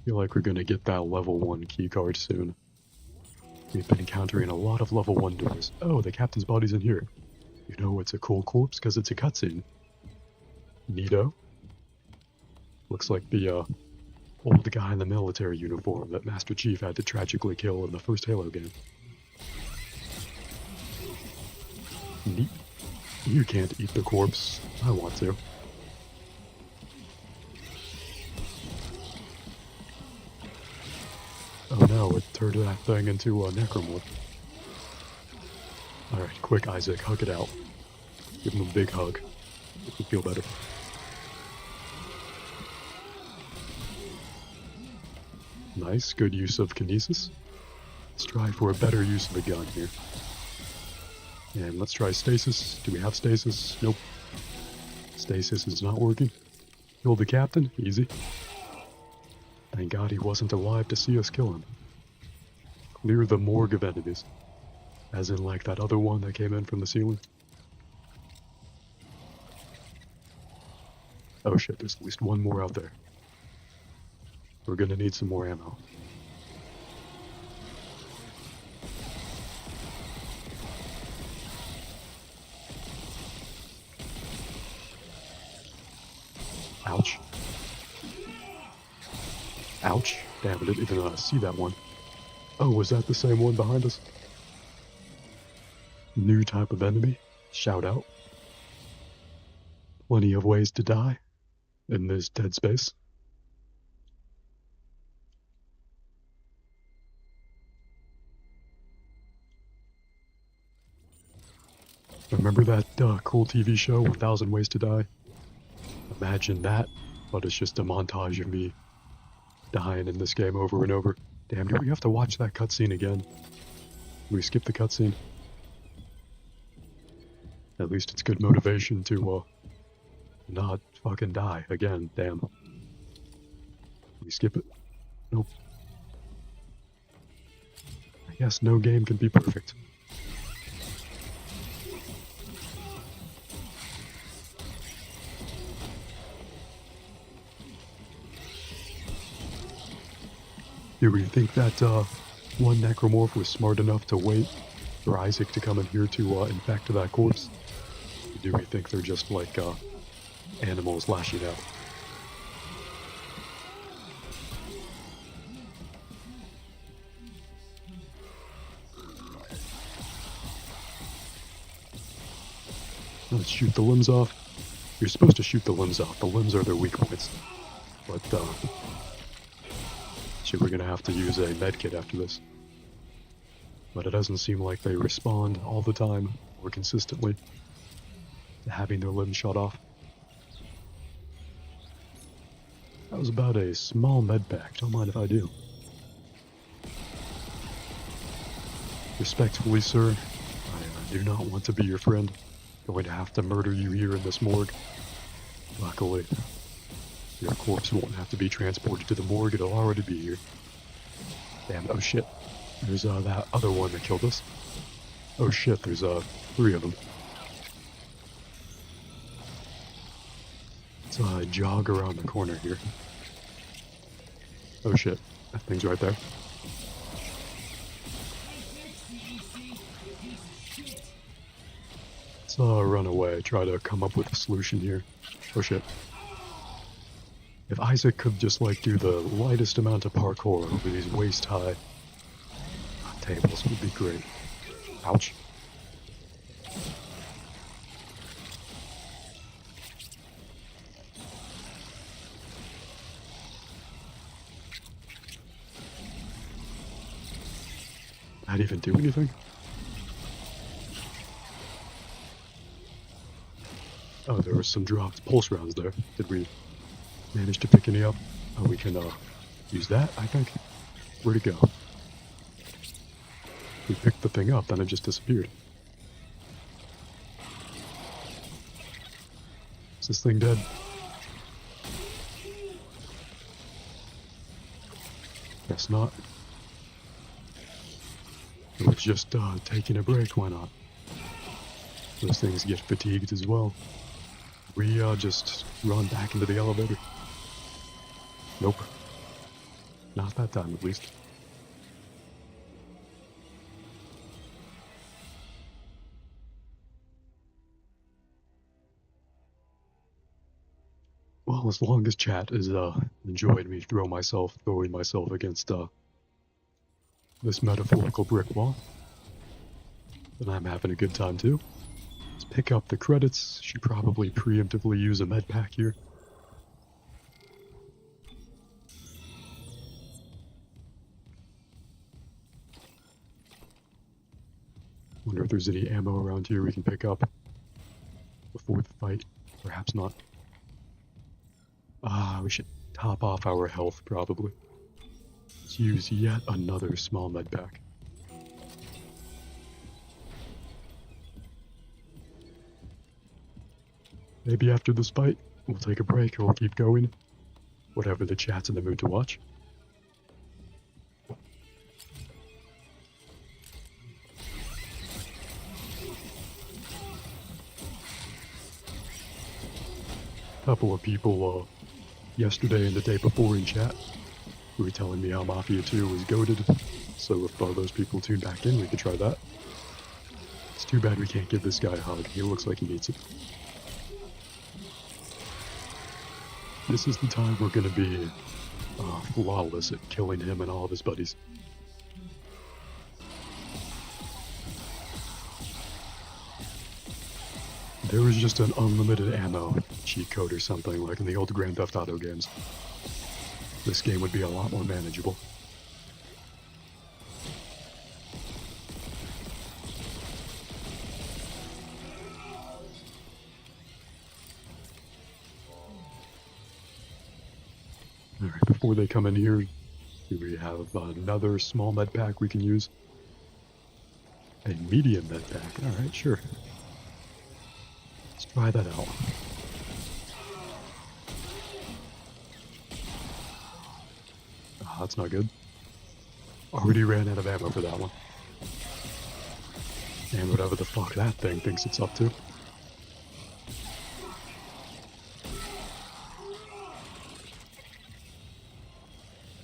Feel like we're gonna get that level 1 keycard soon. We've been encountering a lot of level 1 doors. Oh, the captain's body's in here. You know it's a cool corpse because it's a cutscene. Neato. Looks like the old guy in the military uniform that Master Chief had to tragically kill in the first Halo game. Neat. You can't eat the corpse. I want to. Oh no, it turned that thing into a necromorph. Alright, quick Isaac, hug it out. Give him a big hug. Make him feel better. Nice, good use of kinesis. Let's try for a better use of the gun here. And let's try stasis. Do we have stasis? Nope. Stasis is not working. Killed the captain? Easy. Thank God he wasn't alive to see us kill him. Clear the morgue of enemies. As in like that other one that came in from the ceiling. Oh shit, there's at least one more out there. We're gonna need some more ammo. Ouch. Ouch. Damn, I didn't even see that one. Oh, was that the same one behind us? New type of enemy. Shout out. Plenty of ways to die in this dead space. Remember that cool TV show, 1000 Ways to Die? Imagine that, but it's just a montage of me dying in this game over and over. Damn, do we have to watch that cutscene again? We skip the cutscene. At least it's good motivation to not fucking die again. Damn. We skip it? Nope. I guess no game can be perfect. Do we think that one necromorph was smart enough to wait for Isaac to come in here to infect that corpse? Or do we think they're just like animals lashing out? Let's shoot the limbs off. You're supposed to shoot the limbs off. The limbs are their weak points. But shit, we're gonna have to use a medkit after this. But it doesn't seem like they respond all the time or consistently to having their limbs shot off. That was about a small med pack, don't mind if I do. Respectfully, sir, I do not want to be your friend. Going to have to murder you here in this morgue. Luckily, your corpse won't have to be transported to the morgue, it'll already be here. Damn, oh shit. There's that other one that killed us. Oh shit, there's 3 of them. Let's jog around the corner here. Oh shit, that thing's right there. Let's run away, try to come up with a solution here. Oh shit. If Isaac could just like do the lightest amount of parkour over these waist-high tables, would be great. Ouch. Not even do anything? Oh, there were some dropped pulse rounds there. Did we manage to pick any up? Oh, we can use that, I think. Where'd it go? We picked the thing up, then it just disappeared. Is this thing dead? Guess not. It was just taking a break, why not? Those things get fatigued as well. We just run back into the elevator. Nope. Not that time, at least. Well, as long as chat has enjoyed me throwing myself against this metaphorical brick wall, then I'm having a good time too. Let's pick up the credits. Should probably preemptively use a med pack here. Wonder if there's any ammo around here we can pick up before the fight. Perhaps not. We should top off our health, probably. Let's use yet another small med pack. Maybe after this fight, we'll take a break or we'll keep going. Whatever the chat's in the mood to watch. Couple of people yesterday and the day before in chat who were telling me how Mafia 2 was goated, so if those people tune back in, we could try that. It's too bad we can't give this guy a hug. He looks like he needs it. This is the time we're gonna be flawless at killing him and all of his buddies. There was just an unlimited ammo cheat code or something like in the old Grand Theft Auto games. This game would be a lot more manageable. Alright, before they come in here, we have another small med pack we can use. A medium med pack, alright, sure. Let's try that out. That's not good. Already ran out of ammo for that one. And whatever the fuck that thing thinks it's up to.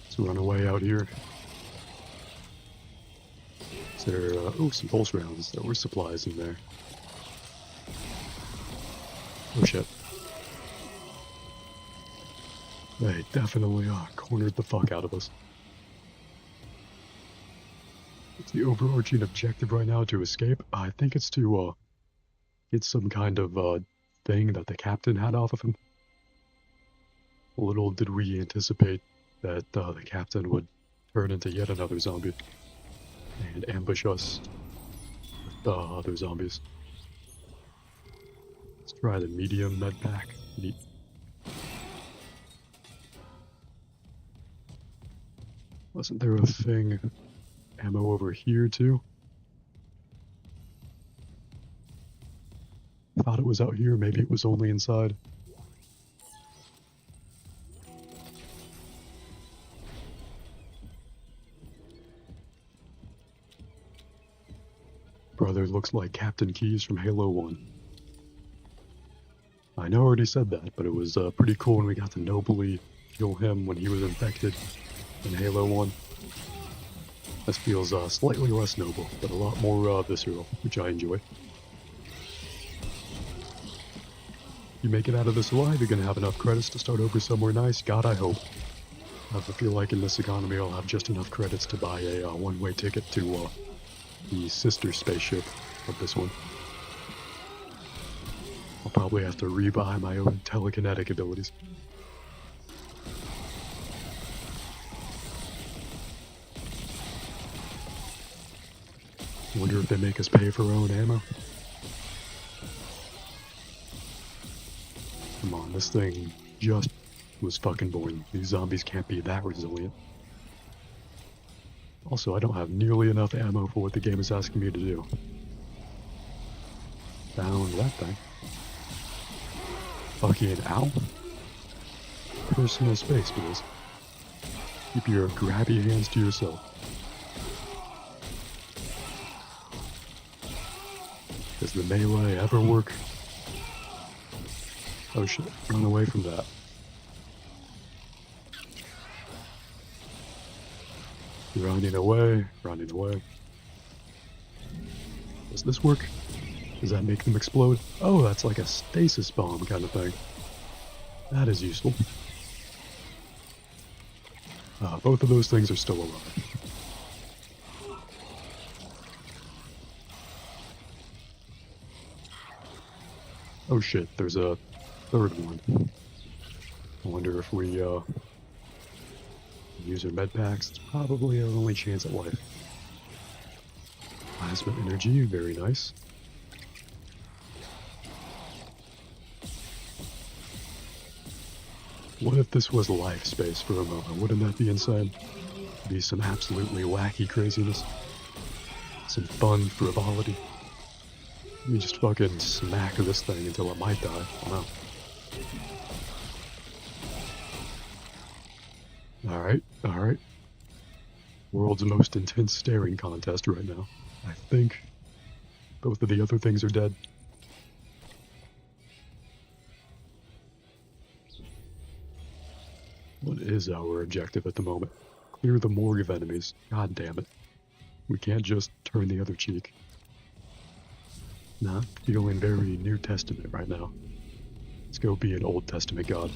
Let's run away out here. Is there, oh, some pulse rounds. There were supplies in there. Oh shit. They definitely cornered the fuck out of us. It's the overarching objective right now to escape. I think it's to get some kind of thing that the captain had off of him. Little did we anticipate that the captain would turn into yet another zombie and ambush us with other zombies. Let's try the medium med pack. Neat. Wasn't there a thing, ammo over here too? Thought it was out here, maybe it was only inside. Brother looks like Captain Keyes from Halo 1. I know I already said that, but it was pretty cool when we got to nobly kill him when he was infected in Halo 1. This feels slightly less noble, but a lot more visceral, which I enjoy. You make it out of this alive, you're gonna have enough credits to start over somewhere nice. God, I hope. I feel like in this economy I'll have just enough credits to buy a one-way ticket to the sister spaceship of this one. I'll probably have to rebuy my own telekinetic abilities. Wonder if they make us pay for our own ammo. Come on, this thing just was fucking born. These zombies can't be that resilient. Also, I don't have nearly enough ammo for what the game is asking me to do. Found that thing. Fucking ow. Personal space, please. Keep your grabby hands to yourself. the melee ever work? Oh shit, run away from that. Running away, running away. Does this work? Does that make them explode? Oh, that's like a stasis bomb kind of thing. That is useful. Both of those things are still alive. Oh shit, there's a third one. I wonder if we use our med packs. It's probably our only chance at life. Plasma energy, very nice. What if this was life space for a moment? Wouldn't that be insane? Be some absolutely wacky craziness. Some fun frivolity. Let me just fucking smack this thing until it might die. Wow. Alright, alright. World's most intense staring contest right now. I think both of the other things are dead. What is our objective at the moment? Clear the morgue of enemies. God damn it. We can't just turn the other cheek. Not feeling very New Testament right now. Let's go be an Old Testament god.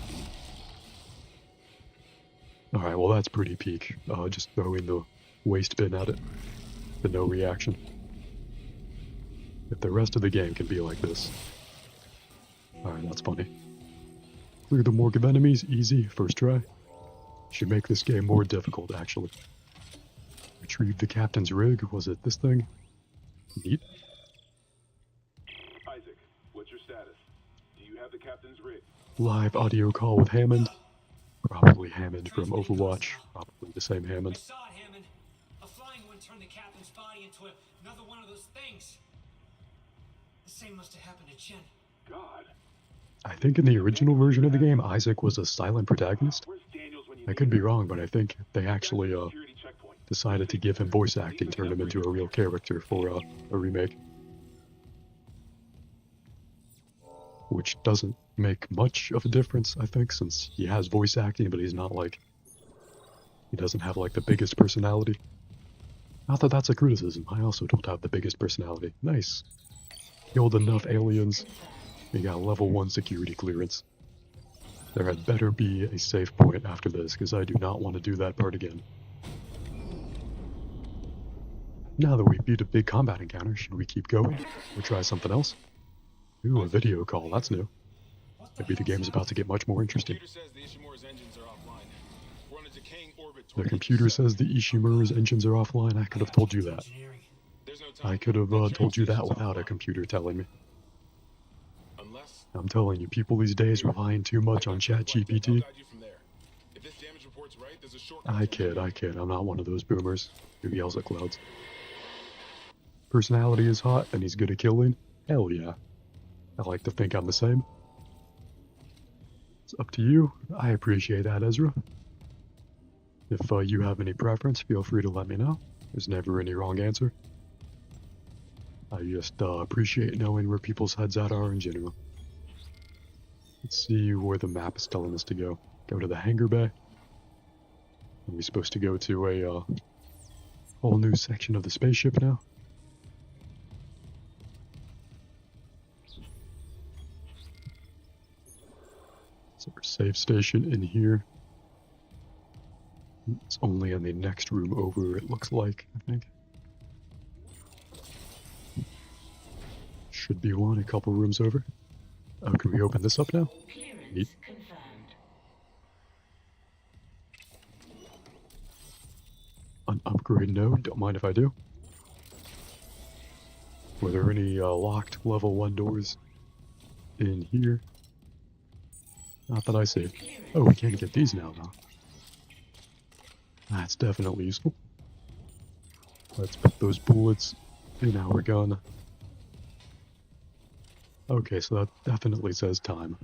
Alright, well that's pretty peak. Just throwing the waste bin at it. To no reaction. If the rest of the game can be like this. Alright, that's funny. Clear the morgue of enemies, easy, first try. Should make this game more difficult, actually. Retrieve the captain's rig, was it this thing? Neat. Isaac, what's your status? Do you have the captain's rig? Live audio call with Hammond. Probably Hammond from Overwatch. Probably the same I Hammond. saw it, Hammond. A flying one turned the captain's body into another one of those things. The same must have happened to Chen. God. I think in the original version of the game, Isaac was a silent protagonist. Where's Daniels when you I need could be him? wrong, but I think they actually Security checkpoint. decided to give him voice acting, turn him into a real character for a remake. Which doesn't make much of a difference, I think, since he has voice acting, but he's not like... He doesn't have like the biggest personality. Not that that's a criticism, I also don't have the biggest personality. Nice. Killed enough aliens. We got level 1 security clearance. There had better be a save point after this, because I do not want to do that part again. Now that we beat a big combat encounter, should we keep going? Or try something else? Ooh, a video call, that's new. Maybe the game's about to get much more interesting. The computer says the Ishimura's engines are offline. I could have told you that. Engineering. I could have told you that without a computer telling me. I'm telling you, people these days relying too much on ChatGPT. I kid. I'm not one of those boomers who yells at clouds. Personality is hot and he's good at killing? Hell yeah. I like to think I'm the same. It's up to you. I appreciate that, Ezra. If you have any preference, feel free to let me know. There's never any wrong answer. I just appreciate knowing where people's heads at are in general. Let's see where the map is telling us to go. Go to the hangar bay. Are we supposed to go to a whole new section of the spaceship now? So our save station in here. It's only in the next room over, it looks like, I think. Should be one, a couple rooms over. Oh, can we open this up now? Clearance Neat. confirmed. An upgrade node, don't mind if I do. Were there any locked level 1 doors in here? Not that I see. Oh, we can get these now, though. That's definitely useful. Let's put those bullets in our gun. Okay, so that definitely says time.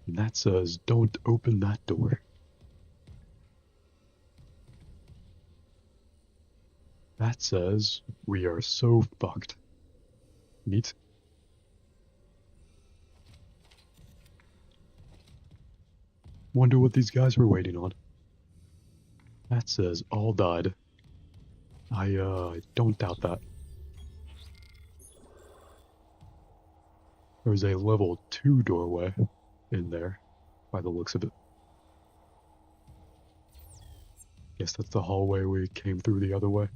And that says, don't open that door. That says we are so fucked. Neat. Wonder what these guys were waiting on. That says all died. I don't doubt that. There's a level 2 doorway in there, by the looks of it. Guess that's the hallway we came through the other way.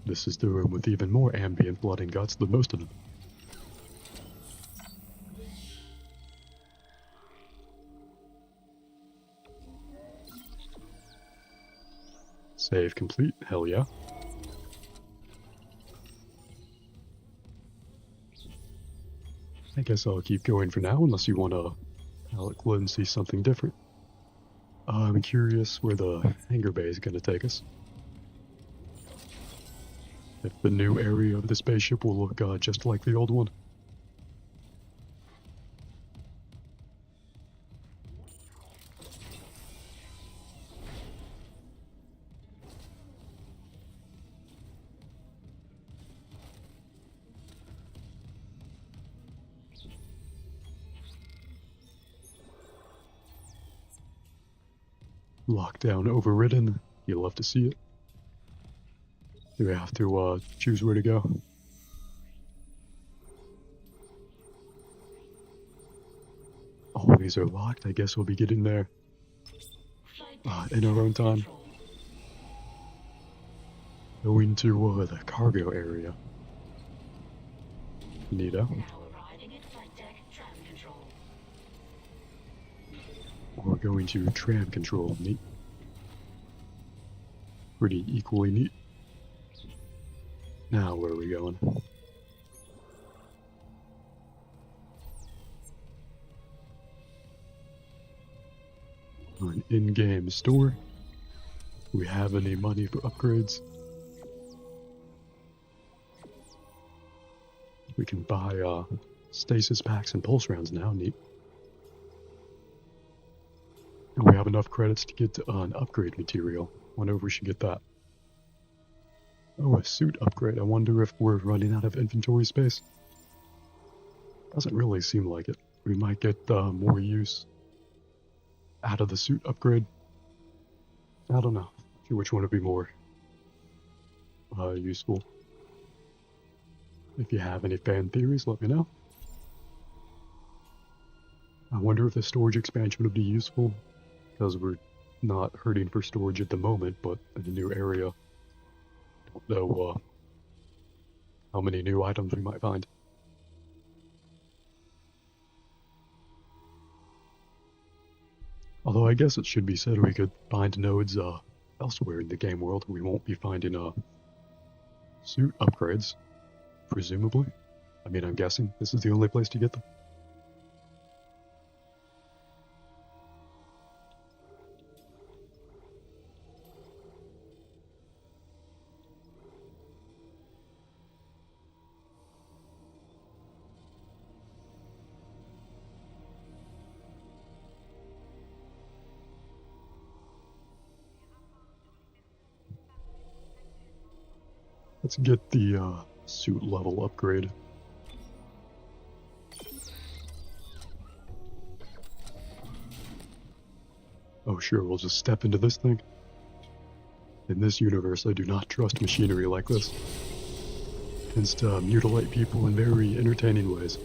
This is the room with even more ambient blood and guts than most of them. Save complete, hell yeah. I guess I'll keep going for now, unless you want to look and see something different. I'm curious where the hangar bay is going to take us. If the new area of the spaceship will look just like the old one. Lockdown overridden. You'll love to see it. Do we have to choose where to go? All these are locked. I guess we'll be getting there in our own time. Going to the cargo area. Neato. Now arriving at flight deck tram control. We're going to tram control. Neat. Pretty equally neat. Now where are we going? An in-game store. Do we have any money for upgrades? We can buy stasis packs and pulse rounds now. Neat. And we have enough credits to get an upgrade material. Wonder if we should get that. Oh, a suit upgrade. I wonder if we're running out of inventory space. Doesn't really seem like it. We might get more use out of the suit upgrade. I don't know. See which one would be more useful. If you have any fan theories, let me know. I wonder if the storage expansion would be useful, because we're not hurting for storage at the moment, but in the new area, don't know how many new items we might find. Although I guess it should be said we could find nodes elsewhere in the game world. We won't be finding suit upgrades, presumably. I mean, I'm guessing this is the only place to get them. Let's get the suit level upgrade. Oh sure, we'll just step into this thing. In this universe, I do not trust machinery like this. It tends to mutilate people in very entertaining ways.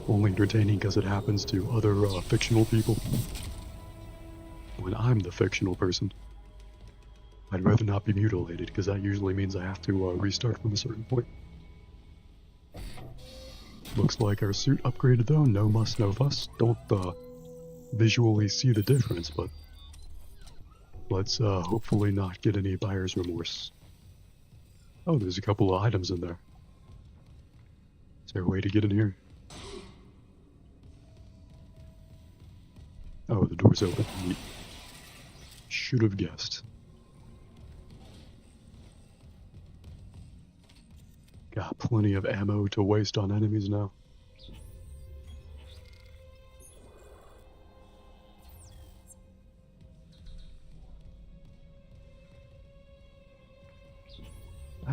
Only entertaining because it happens to other fictional people. When I'm the fictional person, I'd rather not be mutilated, because that usually means I have to restart from a certain point. Looks like our suit upgraded though, no muss, no fuss. Don't visually see the difference, but let's hopefully not get any buyer's remorse. Oh, there's a couple of items in there. Is there a way to get in here? Oh, the door's open. Neat. Should have guessed. Got plenty of ammo to waste on enemies now.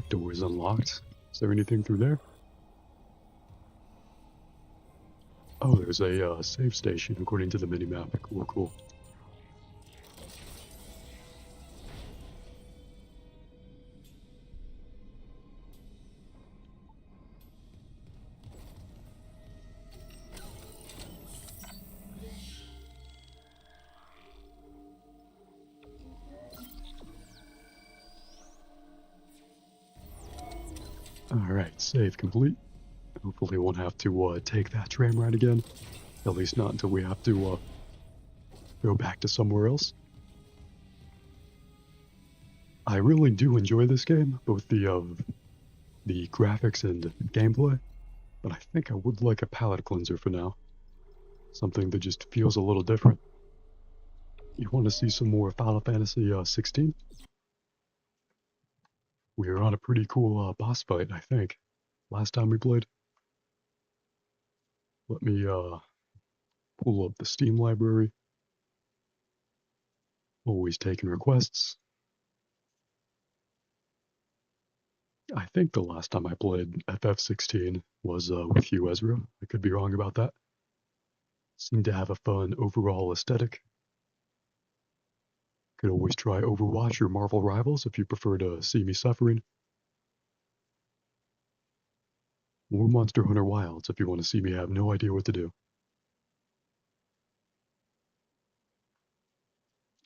Back door is unlocked. Is there anything through there? Oh, there's a save station according to the minimap. Cool, cool. Alright, save complete. Hopefully won't have to take that tram ride again. At least not until we have to go back to somewhere else. I really do enjoy this game, both the graphics and gameplay, but I think I would like a palate cleanser for now. Something that just feels a little different. You want to see some more Final Fantasy 16? We were on a pretty cool boss fight, I think, last time we played. Let me pull up the Steam library. Always taking requests. I think the last time I played FF16 was with you, Ezra. I could be wrong about that. Seemed to have a fun overall aesthetic. Could always try Overwatch or Marvel Rivals if you prefer to see me suffering. Or Monster Hunter Wilds if you want to see me have no idea what to do.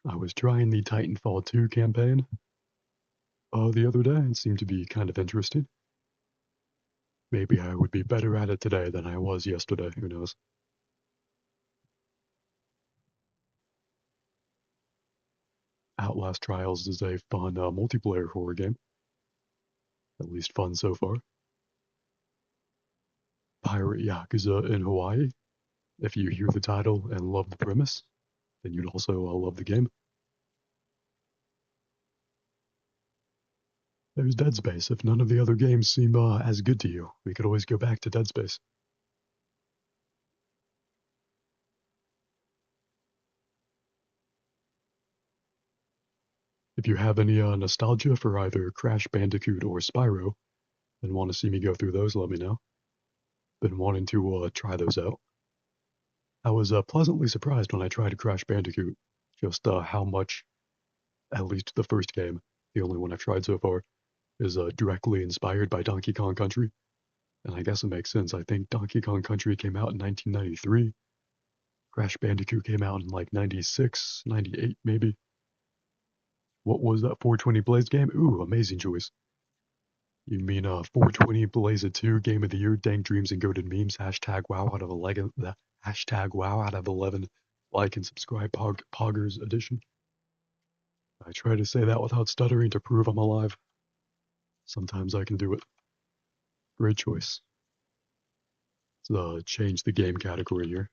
I was trying the Titanfall 2 campaign the other day and seemed to be kind of interesting. Maybe I would be better at it today than I was yesterday, who knows. Outlast Trials is a fun multiplayer horror game. At least fun so far. Pirate Yakuza in Hawaii. If you hear the title and love the premise, then you'd also love the game. There's Dead Space. If none of the other games seem as good to you, we could always go back to Dead Space. If you have any nostalgia for either Crash Bandicoot or Spyro, and want to see me go through those, let me know. Been wanting to try those out. I was pleasantly surprised when I tried Crash Bandicoot, just how much, at least the first game, the only one I've tried so far, is directly inspired by Donkey Kong Country. And I guess it makes sense. I think Donkey Kong Country came out in 1993. Crash Bandicoot came out in like 96, 98 maybe. What was that 420 Blaze game? Ooh, amazing choice. You mean 420 Blaze 2 Game of the Year, Dank Dreams and Goated Memes, hashtag wow out of 11, hashtag wow out of 11, like and subscribe Poggers edition. I try to say that without stuttering to prove I'm alive. Sometimes I can do it. Great choice. Let's change the game category here.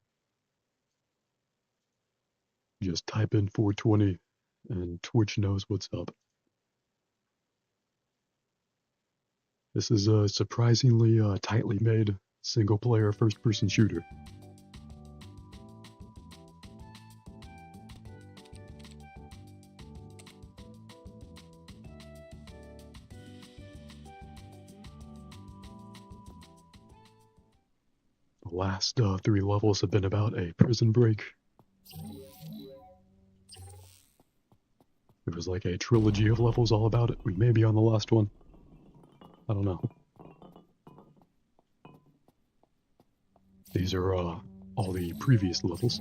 Just type in 420 and Twitch knows what's up. This is a surprisingly tightly made single-player first-person shooter. The last 3 levels have been about a prison break. There was like a trilogy of levels all about it. We may be on the last one. I don't know. These are all the previous levels.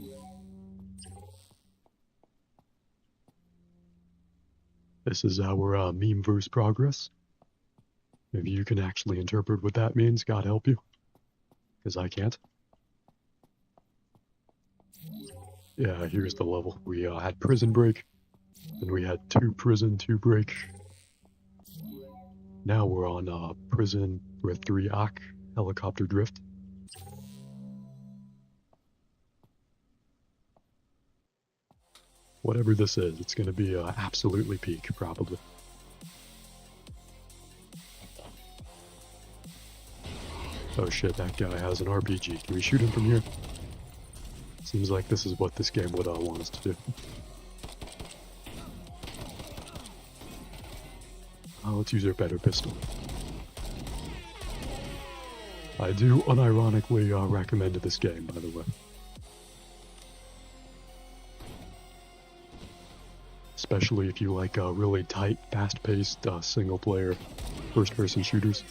This is our meme-verse progress. Maybe you can actually interpret what that means, God help you. Because I can't. Yeah, here's the level. We had prison break. Then we had 2 prison, 2 break. Now we're on prison with 3 Ak, helicopter drift. Whatever this is, it's going to be absolutely peak, probably. Oh shit, that guy has an RPG. Can we shoot him from here? Seems like this is what this game would want us to do. Let's use our better pistol. I do unironically recommend this game, by the way. Especially if you like really tight, fast-paced, single-player, first-person shooters.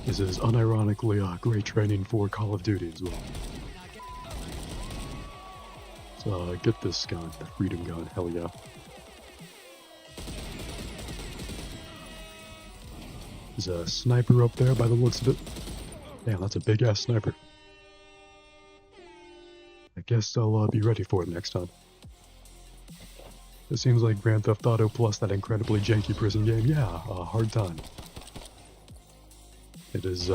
This is unironically great training for Call of Duty as well. So get this gun, the Freedom Gun, hell yeah. There's a sniper up there by the looks of it. Damn, that's a big-ass sniper. I guess I'll be ready for it next time. It seems like Grand Theft Auto plus that incredibly janky prison game. Yeah, a hard time. It is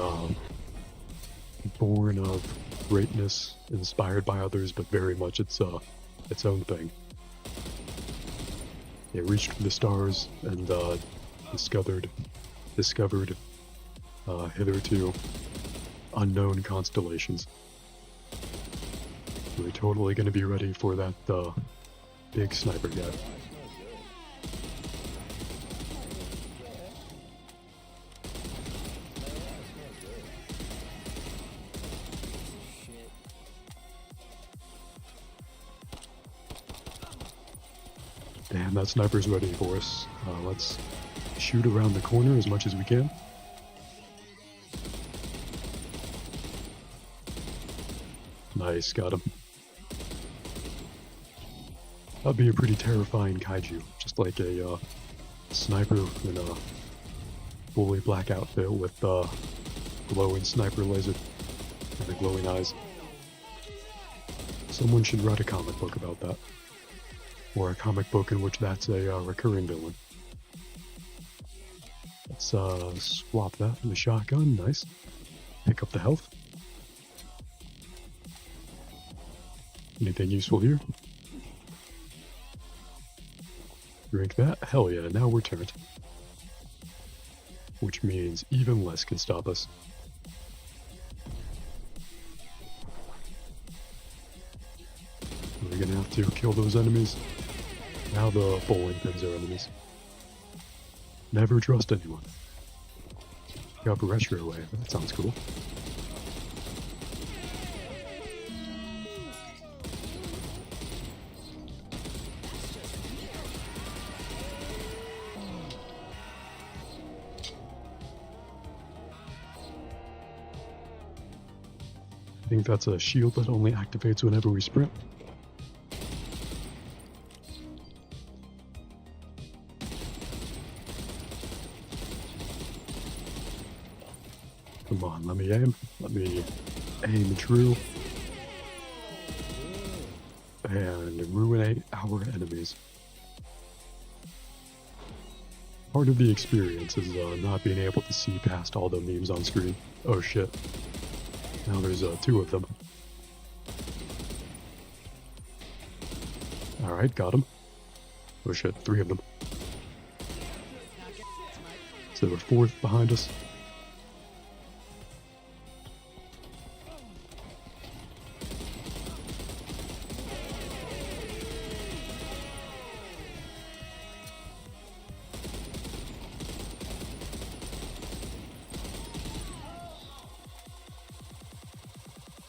born of greatness, inspired by others, but very much its own thing. It reached for the stars and discovered hitherto unknown constellations. We're totally going to be ready for that big sniper guy. Damn, that sniper's ready for us. Let's shoot around the corner as much as we can. Nice, got him. That'd be a pretty terrifying kaiju, just like a sniper in a fully black outfit with glowing sniper laser and the glowing eyes. Someone should write a comic book about that. Or a comic book in which that's a recurring villain. Let's swap that for the shotgun, nice. Pick up the health. Anything useful here? Drink that? Hell yeah, now we're turned. Which means even less can stop us. We're gonna have to kill those enemies. Now the bowling pins are enemies. Never trust anyone. Got a retro away, that sounds cool. I think that's a shield that only activates whenever we sprint. Come on, let me aim. Let me aim true. And ruinate our enemies. Part of the experience is not being able to see past all the memes on screen. Oh shit. Now there's two of them. Alright, got him. Oh shit, three of them. So we're fourth behind us.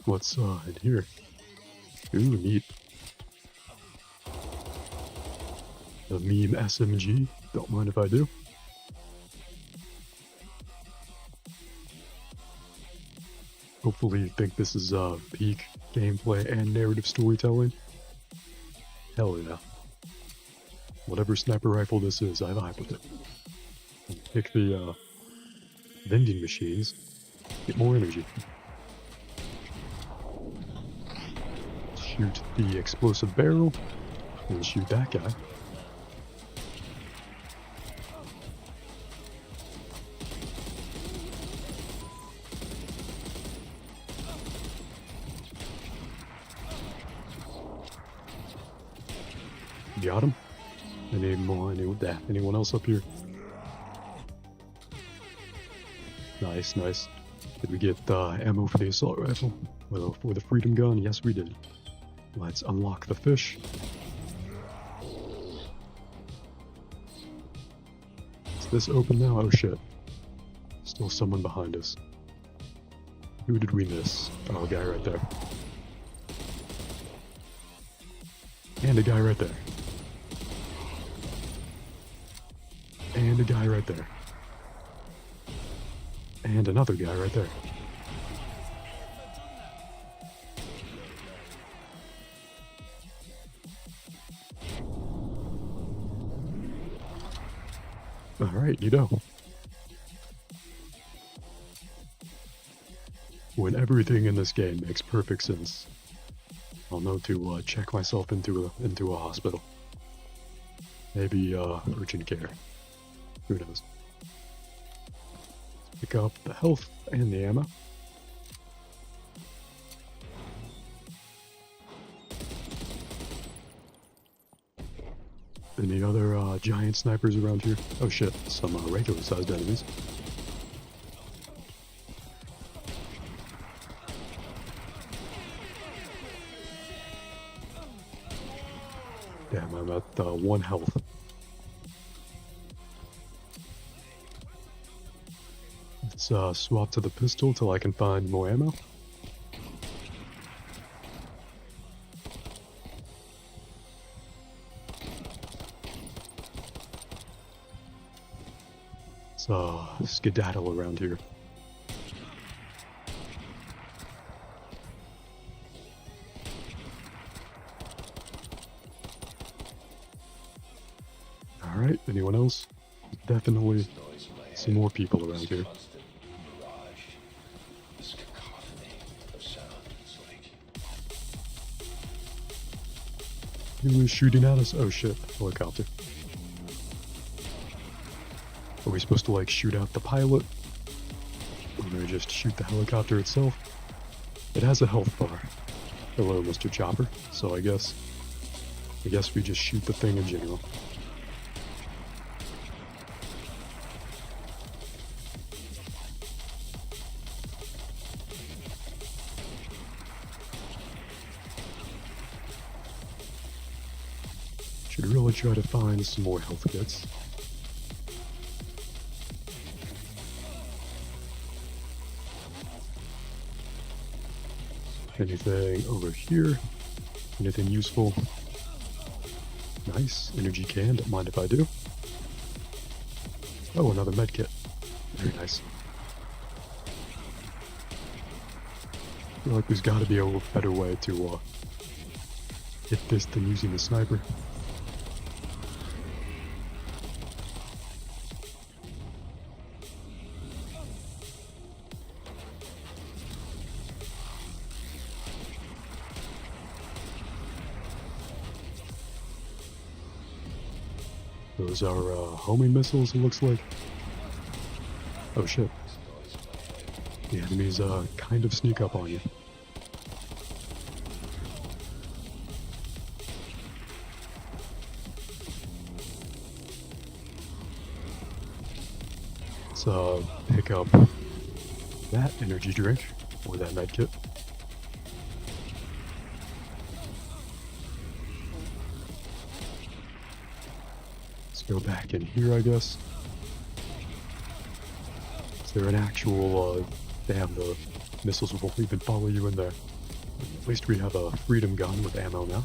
What's in here? Ooh, neat. A meme SMG. Don't mind if I do. Hopefully you think this is peak gameplay and narrative storytelling. Hell yeah. Whatever sniper rifle this is, I vibe with it. Pick the vending machines. Get more energy. Shoot the explosive barrel, and shoot that guy. Got him. Anyone else up here? Nice, nice. Did we get ammo for the assault rifle? Well, for the freedom gun, yes we did. Let's unlock the fish. Is this open now? Oh shit. Still someone behind us. Who did we miss? Oh, a guy right there. And a guy right there. And a guy right there. And another guy right there. Alright, you know. When everything in this game makes perfect sense, I'll know to check myself into a hospital. Maybe urgent care. Who knows? Pick up the health and the ammo. Any other giant snipers around here? Oh shit, some regular sized enemies. Damn, I'm at 1 health. Let's swap to the pistol till I can find more ammo. Let's skedaddle around here. Alright, anyone else? Definitely some more people around here. Who is shooting at us? Oh shit, helicopter. Are we supposed to like shoot out the pilot? Or do just shoot the helicopter itself? It has a health bar. Hello, Mr. Chopper. So I guess we just shoot the thing in general. Should really try to find some more health kits. Anything over here? Anything useful? Nice. Energy can, don't mind if I do. Oh, another med kit. Very nice. I feel like there's gotta be a better way to hit this than using the sniper. Those are homing missiles, it looks like. Oh shit. The enemies kind of sneak up on you. Let's pick up that energy drink, or that med kit. Go back in here, I guess. Is there an actual, damn, the missiles won't even follow you in there. At least we have a freedom gun with ammo now.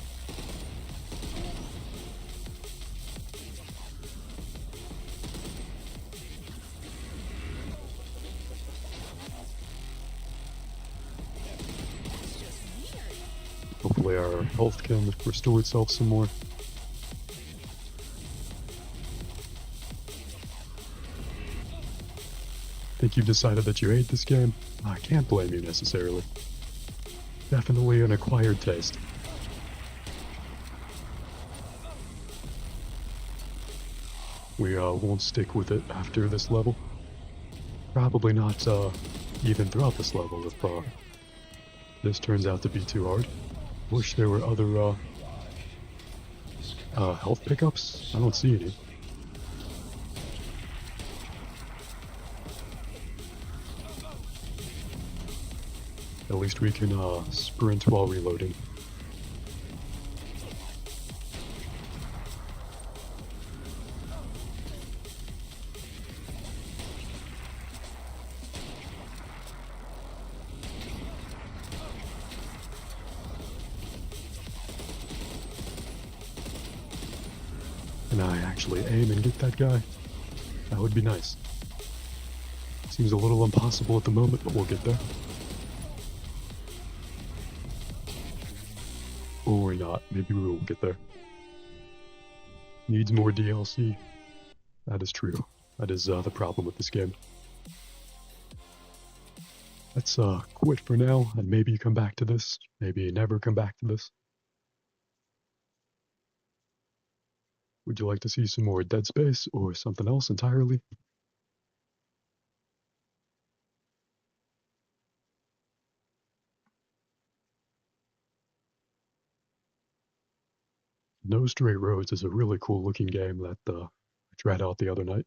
Hopefully our health can restore itself some more. Think you've decided that you hate this game? I can't blame you necessarily. Definitely an acquired taste. We won't stick with it after this level. Probably not even throughout this level if this turns out to be too hard. Wish there were other health pickups. I don't see any. At least we can sprint while reloading. Can I actually aim and get that guy? That would be nice. Seems a little impossible at the moment, but we'll get there. Or not. Maybe we will get there. Needs more DLC. That is true. That is the problem with this game. Let's quit for now, and maybe come back to this. Maybe never come back to this. Would you like to see some more Dead Space, or something else entirely? No Straight Roads is a really cool looking game that I tried out the other night.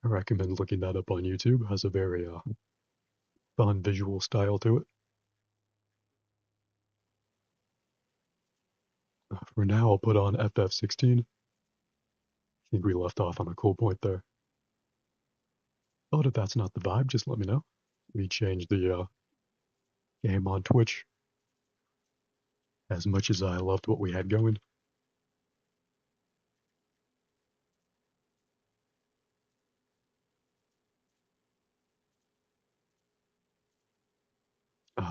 I recommend looking that up on YouTube. It has a very fun visual style to it. For now, I'll put on FF16. I think we left off on a cool point there. But if that's not the vibe, just let me know. We changed the game on Twitch. As much as I loved what we had going.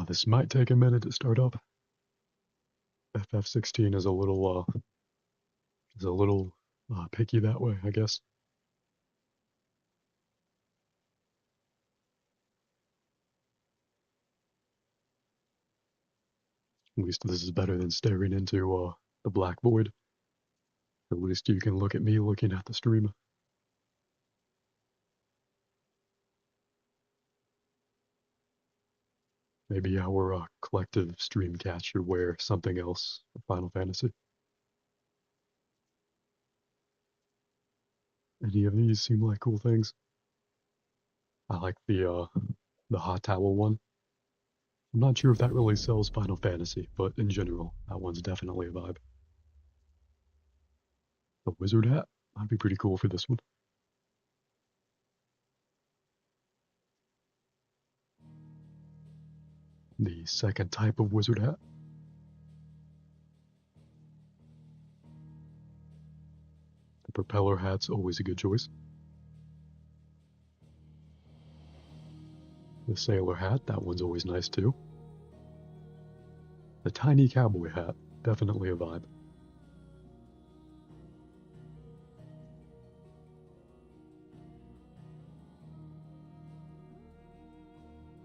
This might take a minute to start up. FF16 is a little picky that way, I guess. At least this is better than staring into the black void. At least you can look at me looking at the stream. Maybe our collective streamcast should wear something else for Final Fantasy. Any of these seem like cool things? I like the hot towel one. I'm not sure if that really sells Final Fantasy, but in general, that one's definitely a vibe. The wizard hat? That'd be pretty cool for this one. The second type of wizard hat. The propeller hat's always a good choice. The sailor hat, that one's always nice too. The tiny cowboy hat, definitely a vibe.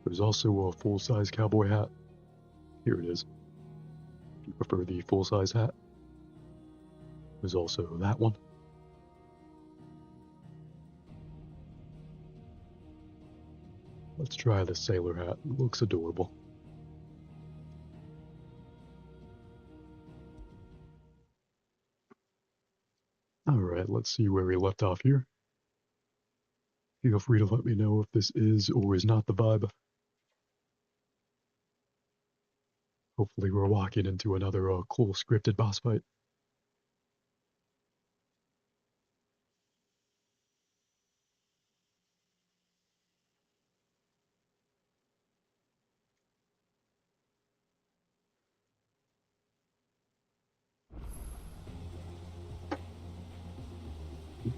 There's also a full-size cowboy hat. Here it is. If you prefer the full-size hat. There's also that one. Let's try the sailor hat. It looks adorable. Alright, let's see where we left off here. Feel free to let me know if this is or is not the vibe. Hopefully we're walking into another cool scripted boss fight.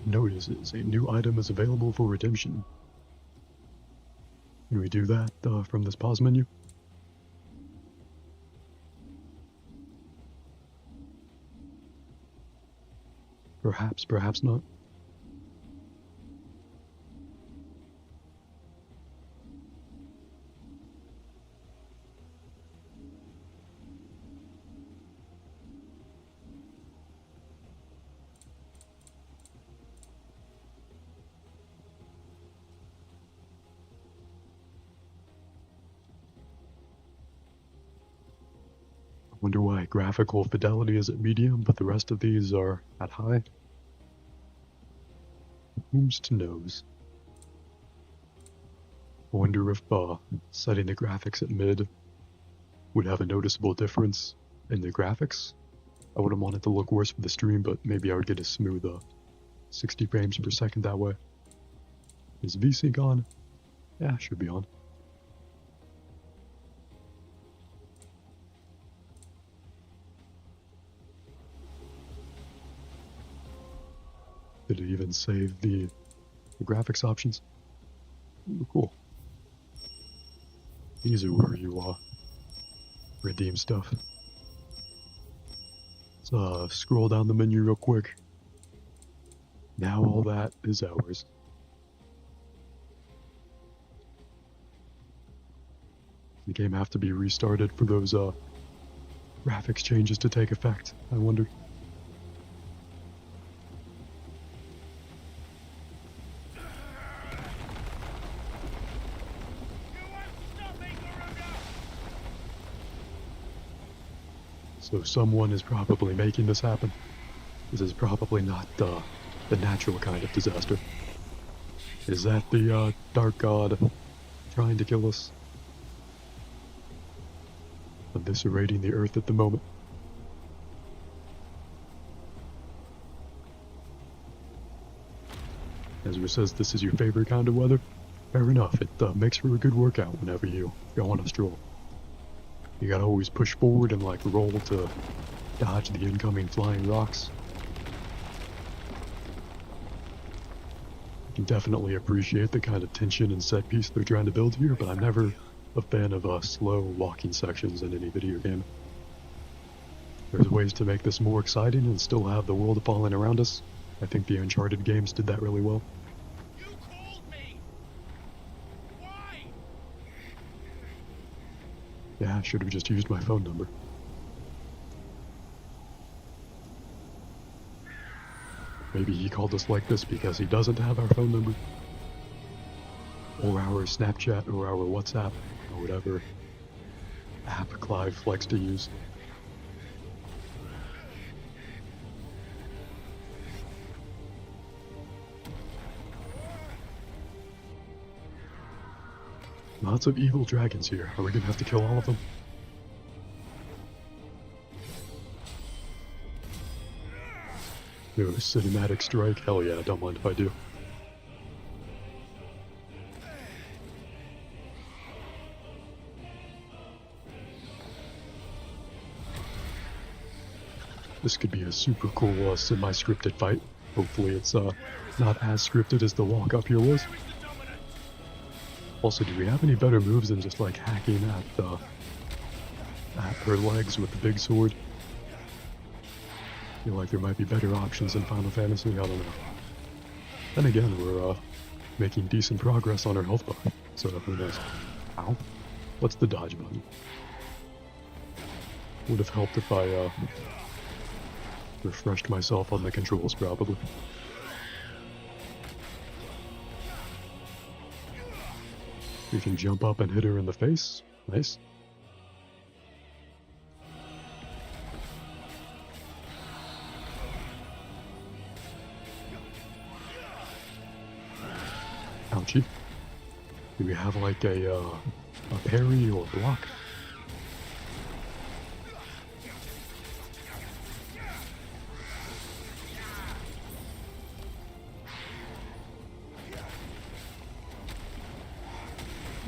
Notices a new item is available for redemption. Can we do that from this pause menu? Perhaps, perhaps not. Wonder why graphical fidelity is at medium, but the rest of these are at high. Who's to knows? I wonder if setting the graphics at mid would have a noticeable difference in the graphics. I wouldn't want it to look worse for the stream, but maybe I would get a smooth 60 frames per second that way. Is VSync on? Yeah, should be on. Did it even save the graphics options? Ooh, cool. These are where you redeem stuff. Let's scroll down the menu real quick. Now all that is ours. The game have to be restarted for those graphics changes to take effect, I wonder. So someone is probably making this happen. This is probably not the natural kind of disaster. Is that the Dark God trying to kill us? Eviscerating the Earth at the moment. Ezra says this is your favorite kind of weather. Fair enough, it makes for a good workout whenever you go on a stroll. You gotta always push forward and like roll to dodge the incoming flying rocks. I can definitely appreciate the kind of tension and set piece they're trying to build here, but I'm never a fan of slow walking sections in any video game. There's ways to make this more exciting and still have the world falling around us. I think the Uncharted games did that really well. You called me! Why? Yeah, I should have just used my phone number. Maybe he called us like this because he doesn't have our phone number. Or our Snapchat or our WhatsApp or whatever app Clive likes to use. Lots of evil dragons here. Are we gonna have to kill all of them? Ooh, cinematic strike? Hell yeah, don't mind if I do. This could be a super cool semi-scripted fight. Hopefully it's not as scripted as the walk up here was. Also, do we have any better moves than just like hacking at her legs with the big sword? I feel like there might be better options in Final Fantasy, I don't know. Then again, we're making decent progress on our health bar, so who knows. Ow. What's the dodge button? Would have helped if I refreshed myself on the controls, probably. We can jump up and hit her in the face. Nice. Ouchie. Do we have like a parry or block?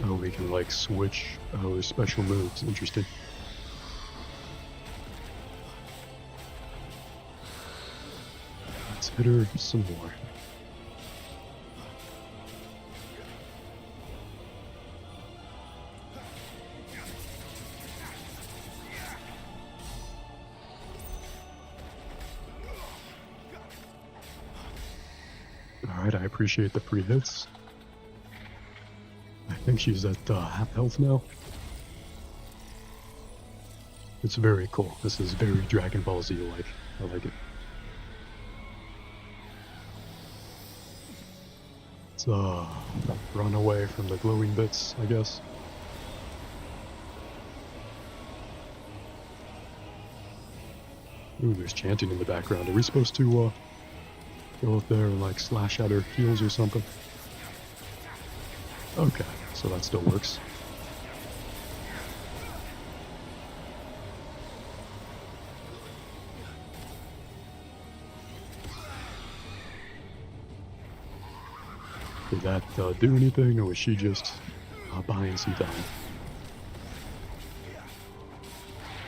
Oh, we can like switch our special moves. Interesting. Let's hit her some more. Alright, I appreciate the free hits. I think she's at half health now. It's very cool. This is very Dragon Ball Z-like. I like it. Let's run away from the glowing bits, I guess. Ooh, there's chanting in the background. Are we supposed to go up there and like slash at her heels or something? Okay, so that still works. Did that do anything, or was she just buying some time?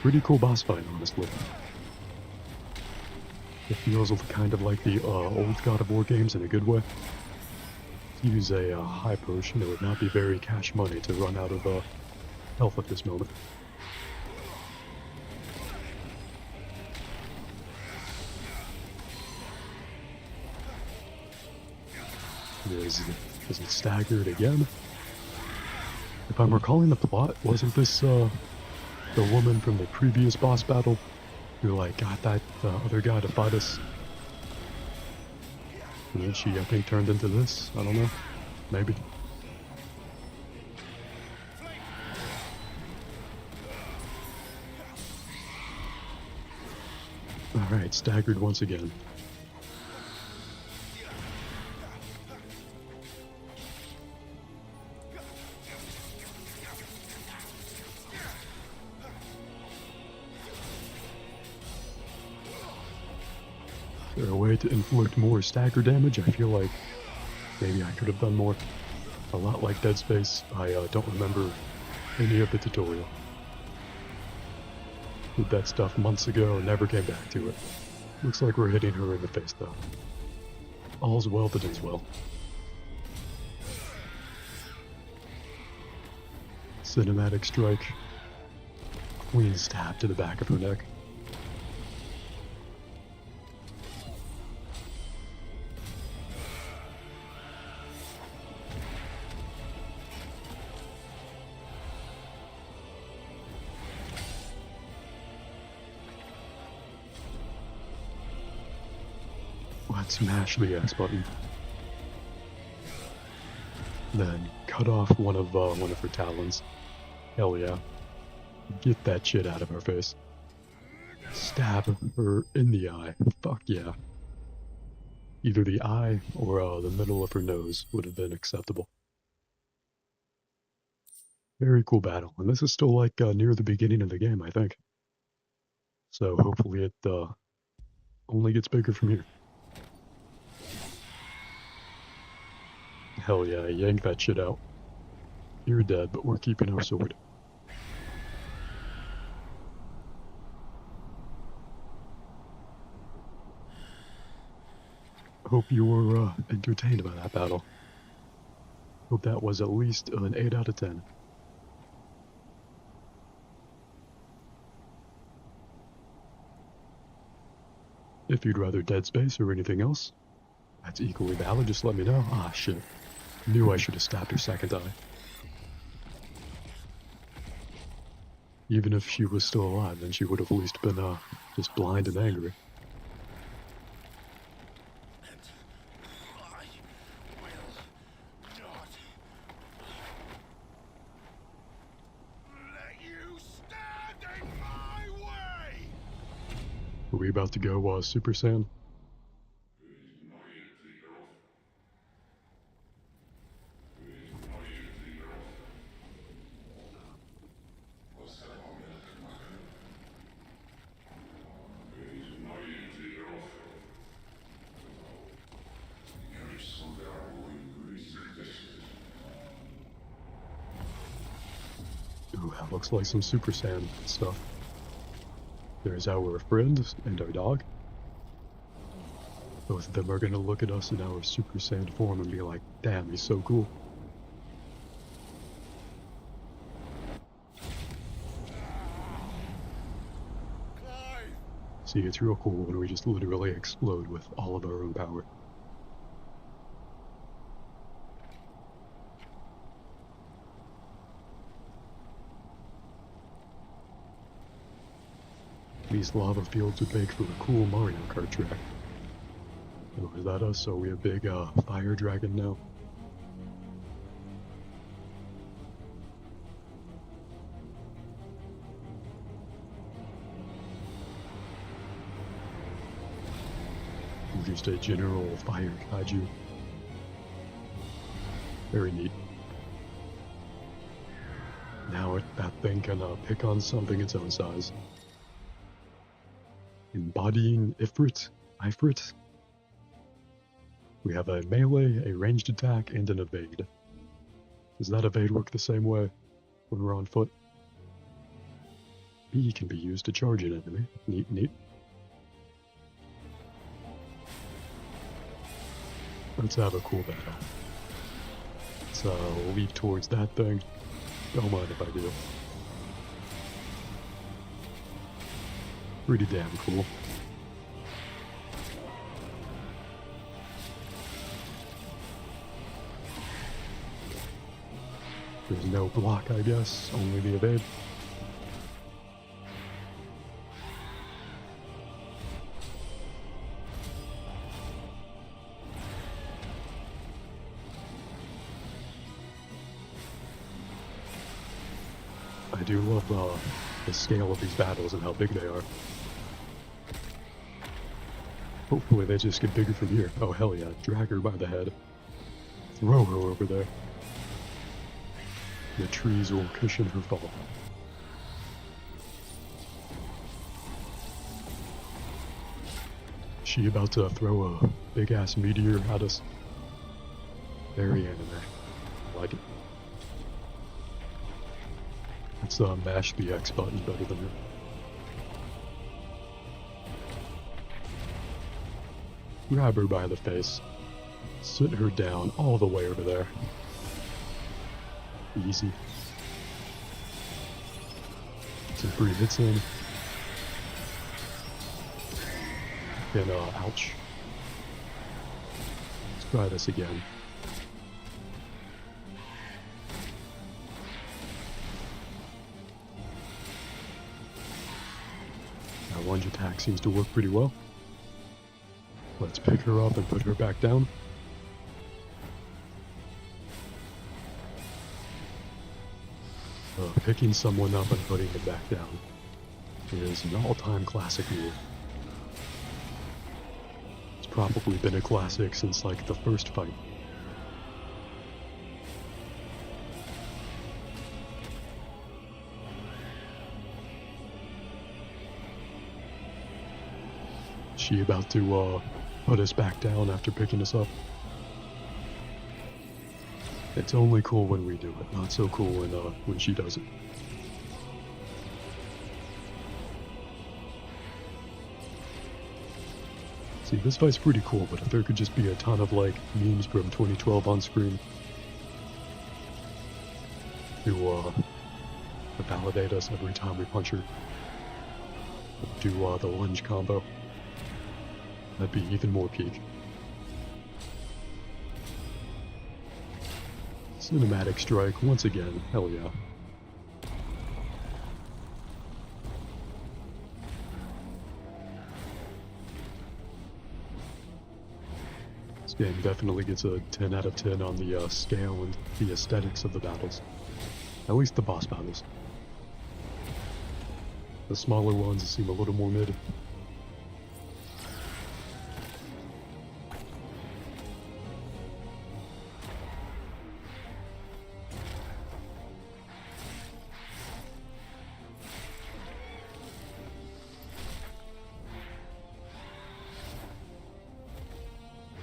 Pretty cool boss fight, honestly. It feels kind of like the old God of War games in a good way. To use a high potion, it would not be very cash money to run out of health at this moment. Is it staggered again? If I'm recalling the plot, wasn't this the woman from the previous boss battle who like got that other guy to fight us? And then she, I think, turned into this. I don't know. Maybe. Alright, staggered once again. Is there a way to inflict more stagger damage? I feel like maybe I could have done more. A lot like Dead Space, I don't remember any of the tutorial. Did that stuff months ago, never came back to it. Looks like we're hitting her in the face though. All's well that ends well. Cinematic strike. Queen stab to the back of her neck. Let's smash the X button. Then cut off one of her talons. Hell yeah. Get that shit out of her face. Stab her in the eye. Fuck yeah. Either the eye or the middle of her nose would have been acceptable. Very cool battle. And this is still like near the beginning of the game, I think. So hopefully it only gets bigger from here. Hell yeah, yank that shit out. You're dead, but we're keeping our sword. Hope you were entertained by that battle. Hope that was at least an 8 out of 10. If you'd rather Dead Space or anything else, that's equally valid, just let me know. Ah, shit. Knew I should have stabbed her second eye. Even if she was still alive, then she would have at least been, just blind and angry. Are we about to go, Super Saiyan? Ooh, that looks like some Super Saiyan stuff. There's our friend and our dog. Both of them are gonna look at us in our Super Saiyan form and be like, damn, he's so cool. See, it's real cool when we just literally explode with all of our own power. These lava fields would make for a cool Mario Kart track. Oh, is that us? So we have big fire dragon now. Just a general fire kaiju. Very neat. Now that thing can pick on something its own size. Embodying Ifrit. We have a melee, a ranged attack, and an evade. Does that evade work the same way when we're on foot? B can be used to charge an enemy. Neat, neat. Let's have a cool battle. Let's leap towards that thing. Don't mind if I do. Pretty damn cool. There's no block, I guess, only the evade. I do love the scale of these battles and how big they are. Hopefully they just get bigger from here. Oh hell yeah, drag her by the head. Throw her over there. The trees will cushion her fall. She about to throw a big ass meteor at us. Very anime. I like it. Let's mash the X button better than her. Grab her by the face. Sit her down all the way over there. Easy. Some free hits in. And ouch. Let's try this again. That lunge attack seems to work pretty well. Let's pick her up and put her back down. Picking someone up and putting them back down is an all-time classic move. It's probably been a classic since like the first fight. She about to put us back down after picking us up. It's only cool when we do it, not so cool when she does it. See, this fight's pretty cool, but if there could just be a ton of like memes from 2012 on screen to validate us every time we punch her, do the lunge combo, that'd be even more peak. Cinematic strike once again, hell yeah. This game definitely gets a 10 out of 10 on the scale and the aesthetics of the battles. At least the boss battles. The smaller ones seem a little more mid.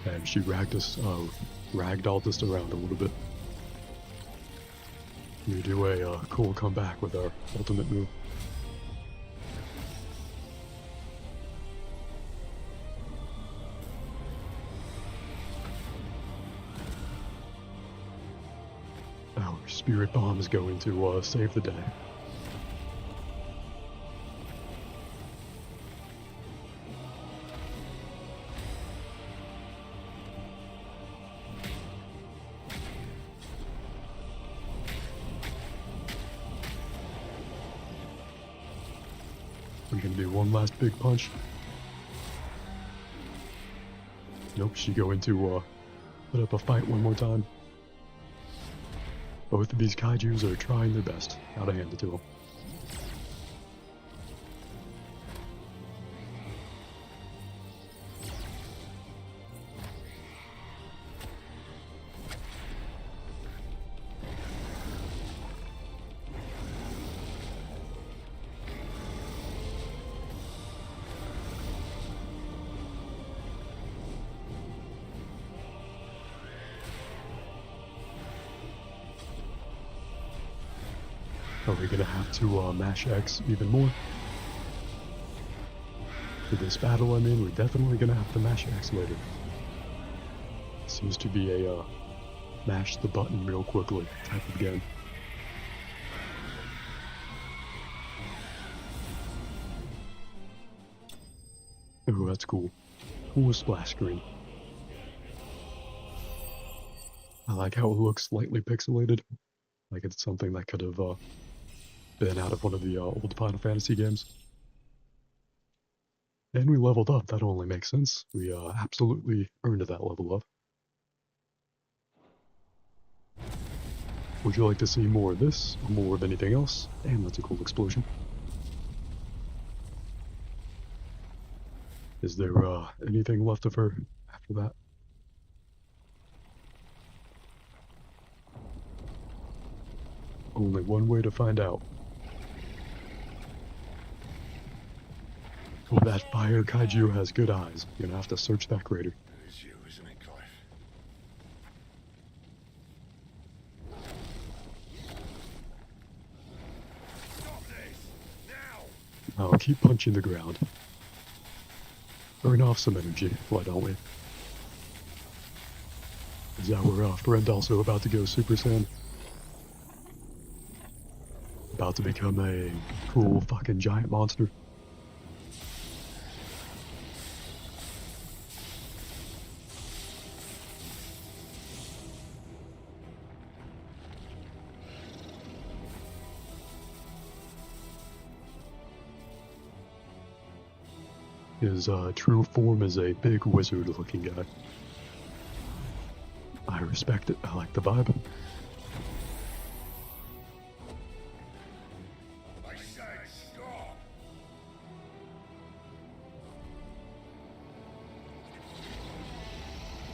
And she ragdolled us around a little bit. We do a cool comeback with our ultimate move. Our spirit bomb is going to save the day. We can do one last big punch. Nope, she going to put up a fight one more time. Both of these kaijus are trying their best. Gotta hand it to them. Are we gonna have to mash X even more? For this battle, I mean, we're definitely gonna have to mash X later. seems to be a mash the button real quickly type of game. Ooh, that's cool. Cool splash screen. I like how it looks slightly pixelated. Like it's something that could have been out of one of the old Final Fantasy games. And we leveled up, that only makes sense. We absolutely earned that level up. Would you like to see more of this, or more of anything else? Damn, that's a cool explosion. Is there anything left of her after that? Only one way to find out. Oh, that fire kaiju has good eyes. You're gonna have to search that crater. It is you, isn't it, Clive? Stop this! Now! I'll keep punching the ground. Burn off some energy, why don't we? Is that where friend also about to go Super Saiyan? About to become a cool fucking giant monster. His true form is a big wizard-looking guy. I respect it. I like the vibe. I said stop!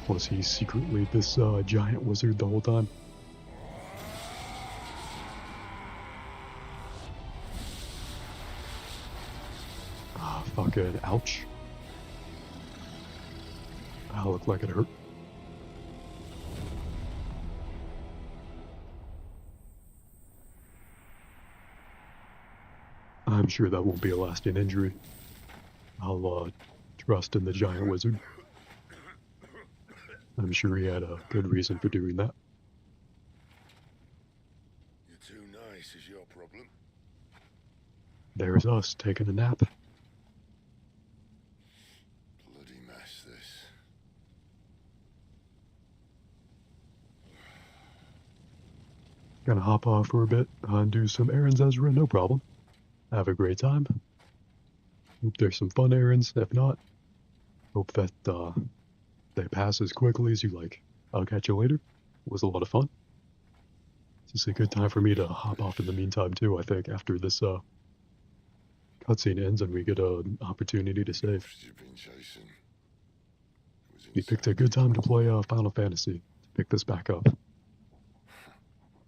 Was he secretly this giant wizard the whole time? Ah, fucking ouch. That looked like it hurt. I'm sure that won't be a lasting injury. I'll trust in the giant wizard. I'm sure he had a good reason for doing that. You're too nice is your problem. There's us taking a nap. Bloody mess, this. Gonna hop off for a bit and do some errands, Ezra, no problem. Have a great time. Hope there's some fun errands. If not, hope that they pass as quickly as you like. I'll catch you later. It was a lot of fun. It's just a good time for me to hop off in the meantime too, I think, after this cutscene ends and we get an opportunity to save. You've been chasing. It was We picked a good time to play Final Fantasy, to pick this back up. To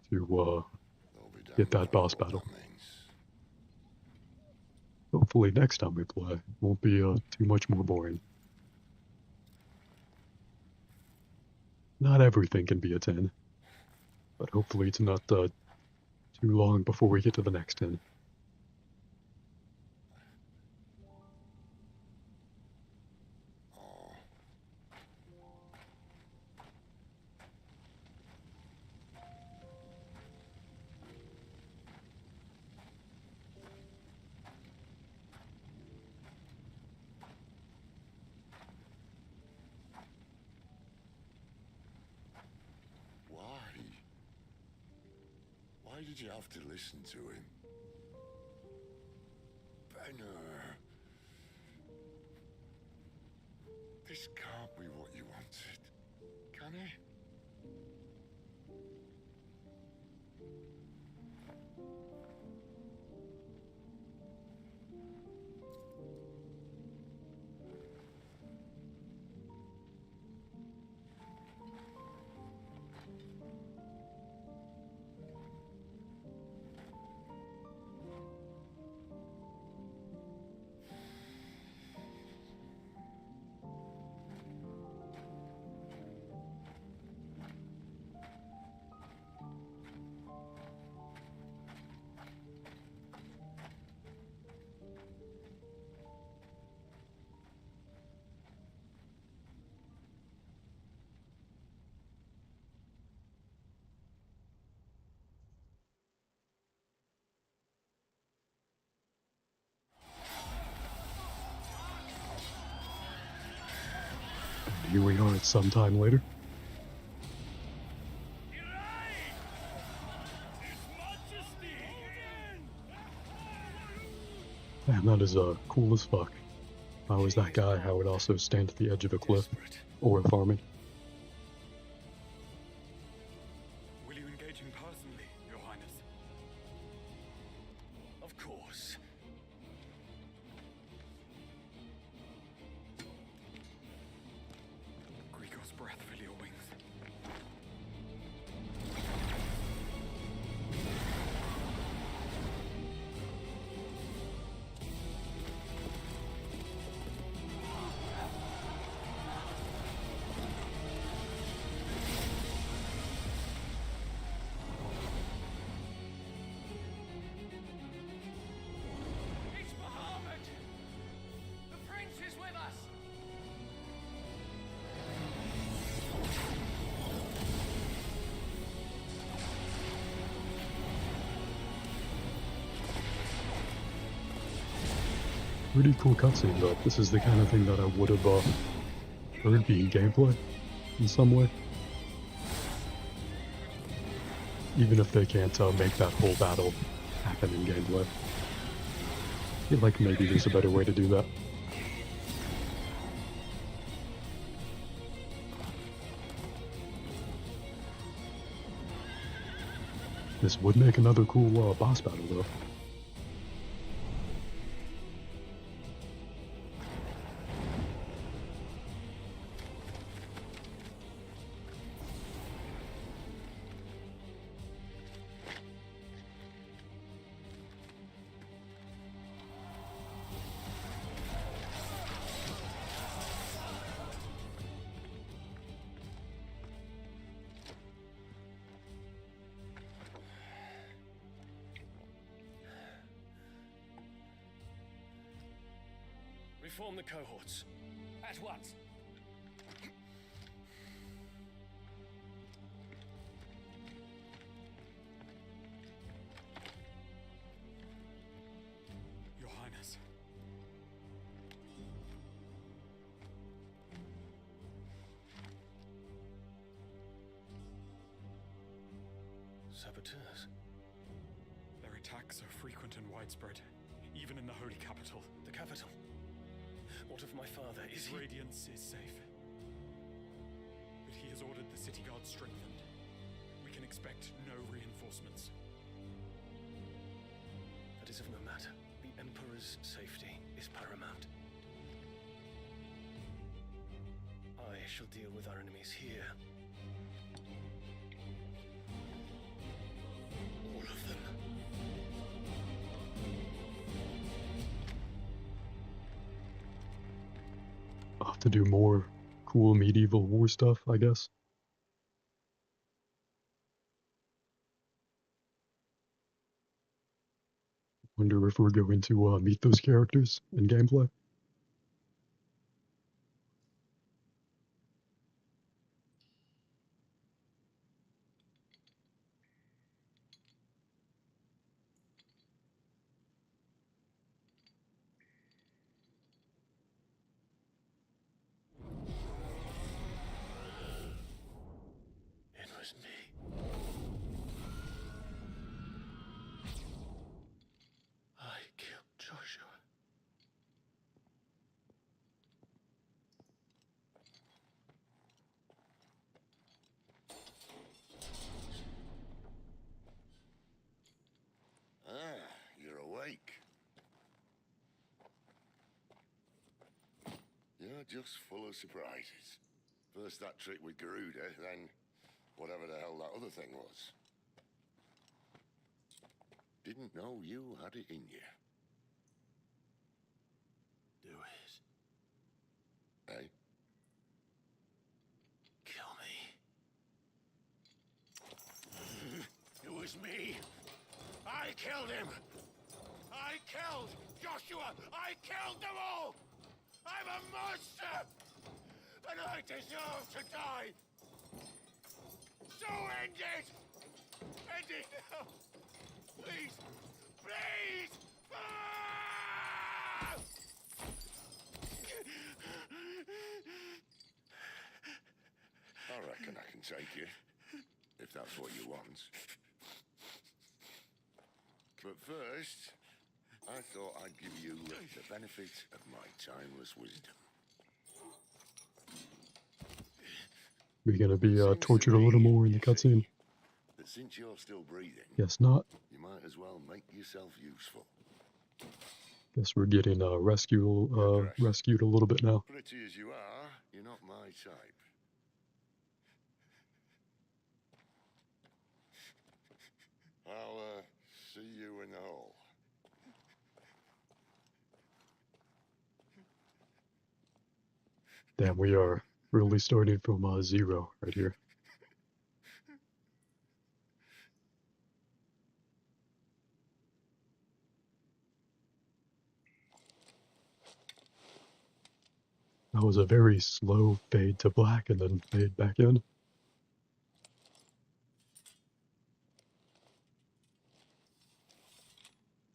They'll be get damned that if I boss know what battle. that means. Hopefully next time we play won't be too much more boring. Not everything can be a 10, but hopefully it's not too long before we get to the next 10. Oh. Why? Why did you have to listen to him? Benner. This can't be what you wanted, can it? Here we are at some time later. Man, that is cool as fuck. If I was that guy, I would also stand at the edge of a cliff or farming. Will you engage him personally, Your Highness? Of course. Grigor's breath fill your wings. It's Muhammad! The prince is with us! Pretty cool cutscene, but this is the kind of thing that I would have heard be gameplay in some way. Even if they can't make that whole battle happen in gameplay. I feel like maybe there's a better way to do that. This would make another cool boss battle, though. Reform the cohorts. At once. Your Highness. Saboteurs. Their attacks are frequent and widespread, even in the holy capital. The capital. What of my father? Is His he... radiance is safe. But he has ordered the city guard strengthened. We can expect no reinforcements. That is of no matter. The Emperor's safety is paramount. I shall deal with our enemies here. All of them. I'll have to do more cool medieval war stuff, I guess. Wonder if we're going to meet those characters in gameplay. It was me. I killed Joshua. Ah, you're awake. You're just full of surprises. First that trick with Garuda, then whatever the hell that other thing was. Didn't know you had it in you. Do it. Eh? Kill me. It was me. I killed him. I killed Joshua. I killed them all. I'm a monster. And I deserve to die. So end it. End it now. Please. Please. Ah! reckon I can take you, if that's what you want. But first, I thought I'd give you the benefit of my timeless wisdom. We're gonna be Seems to tortured a me, little more in the you see, cutscene. that since you're still breathing, Guess not. you might as well make yourself useful. Guess we're getting rescued a little bit now. Pretty as you are, you're not my type. I'll see you in the hall. Damn, we are really starting from zero right here. That was a very slow fade to black and then fade back in.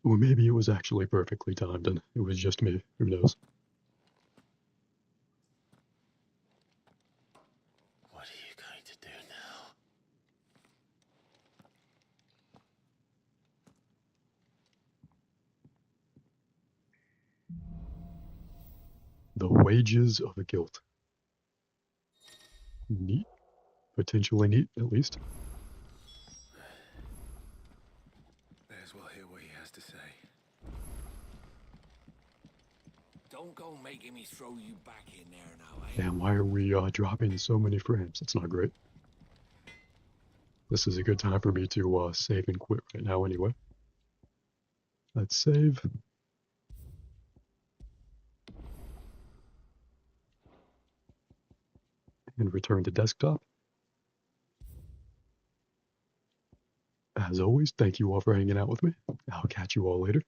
Or maybe it was actually perfectly timed and it was just me. Who knows? What are you going to do now? The wages of guilt. Neat. Potentially neat, at least. May as well hear what he has to say. Don't go making me throw you back in there now, eh? Damn, why are we dropping so many frames? That's not great. This is a good time for me to save and quit right now anyway. Let's save. And return to desktop. As always, thank you all for hanging out with me. I'll catch you all later.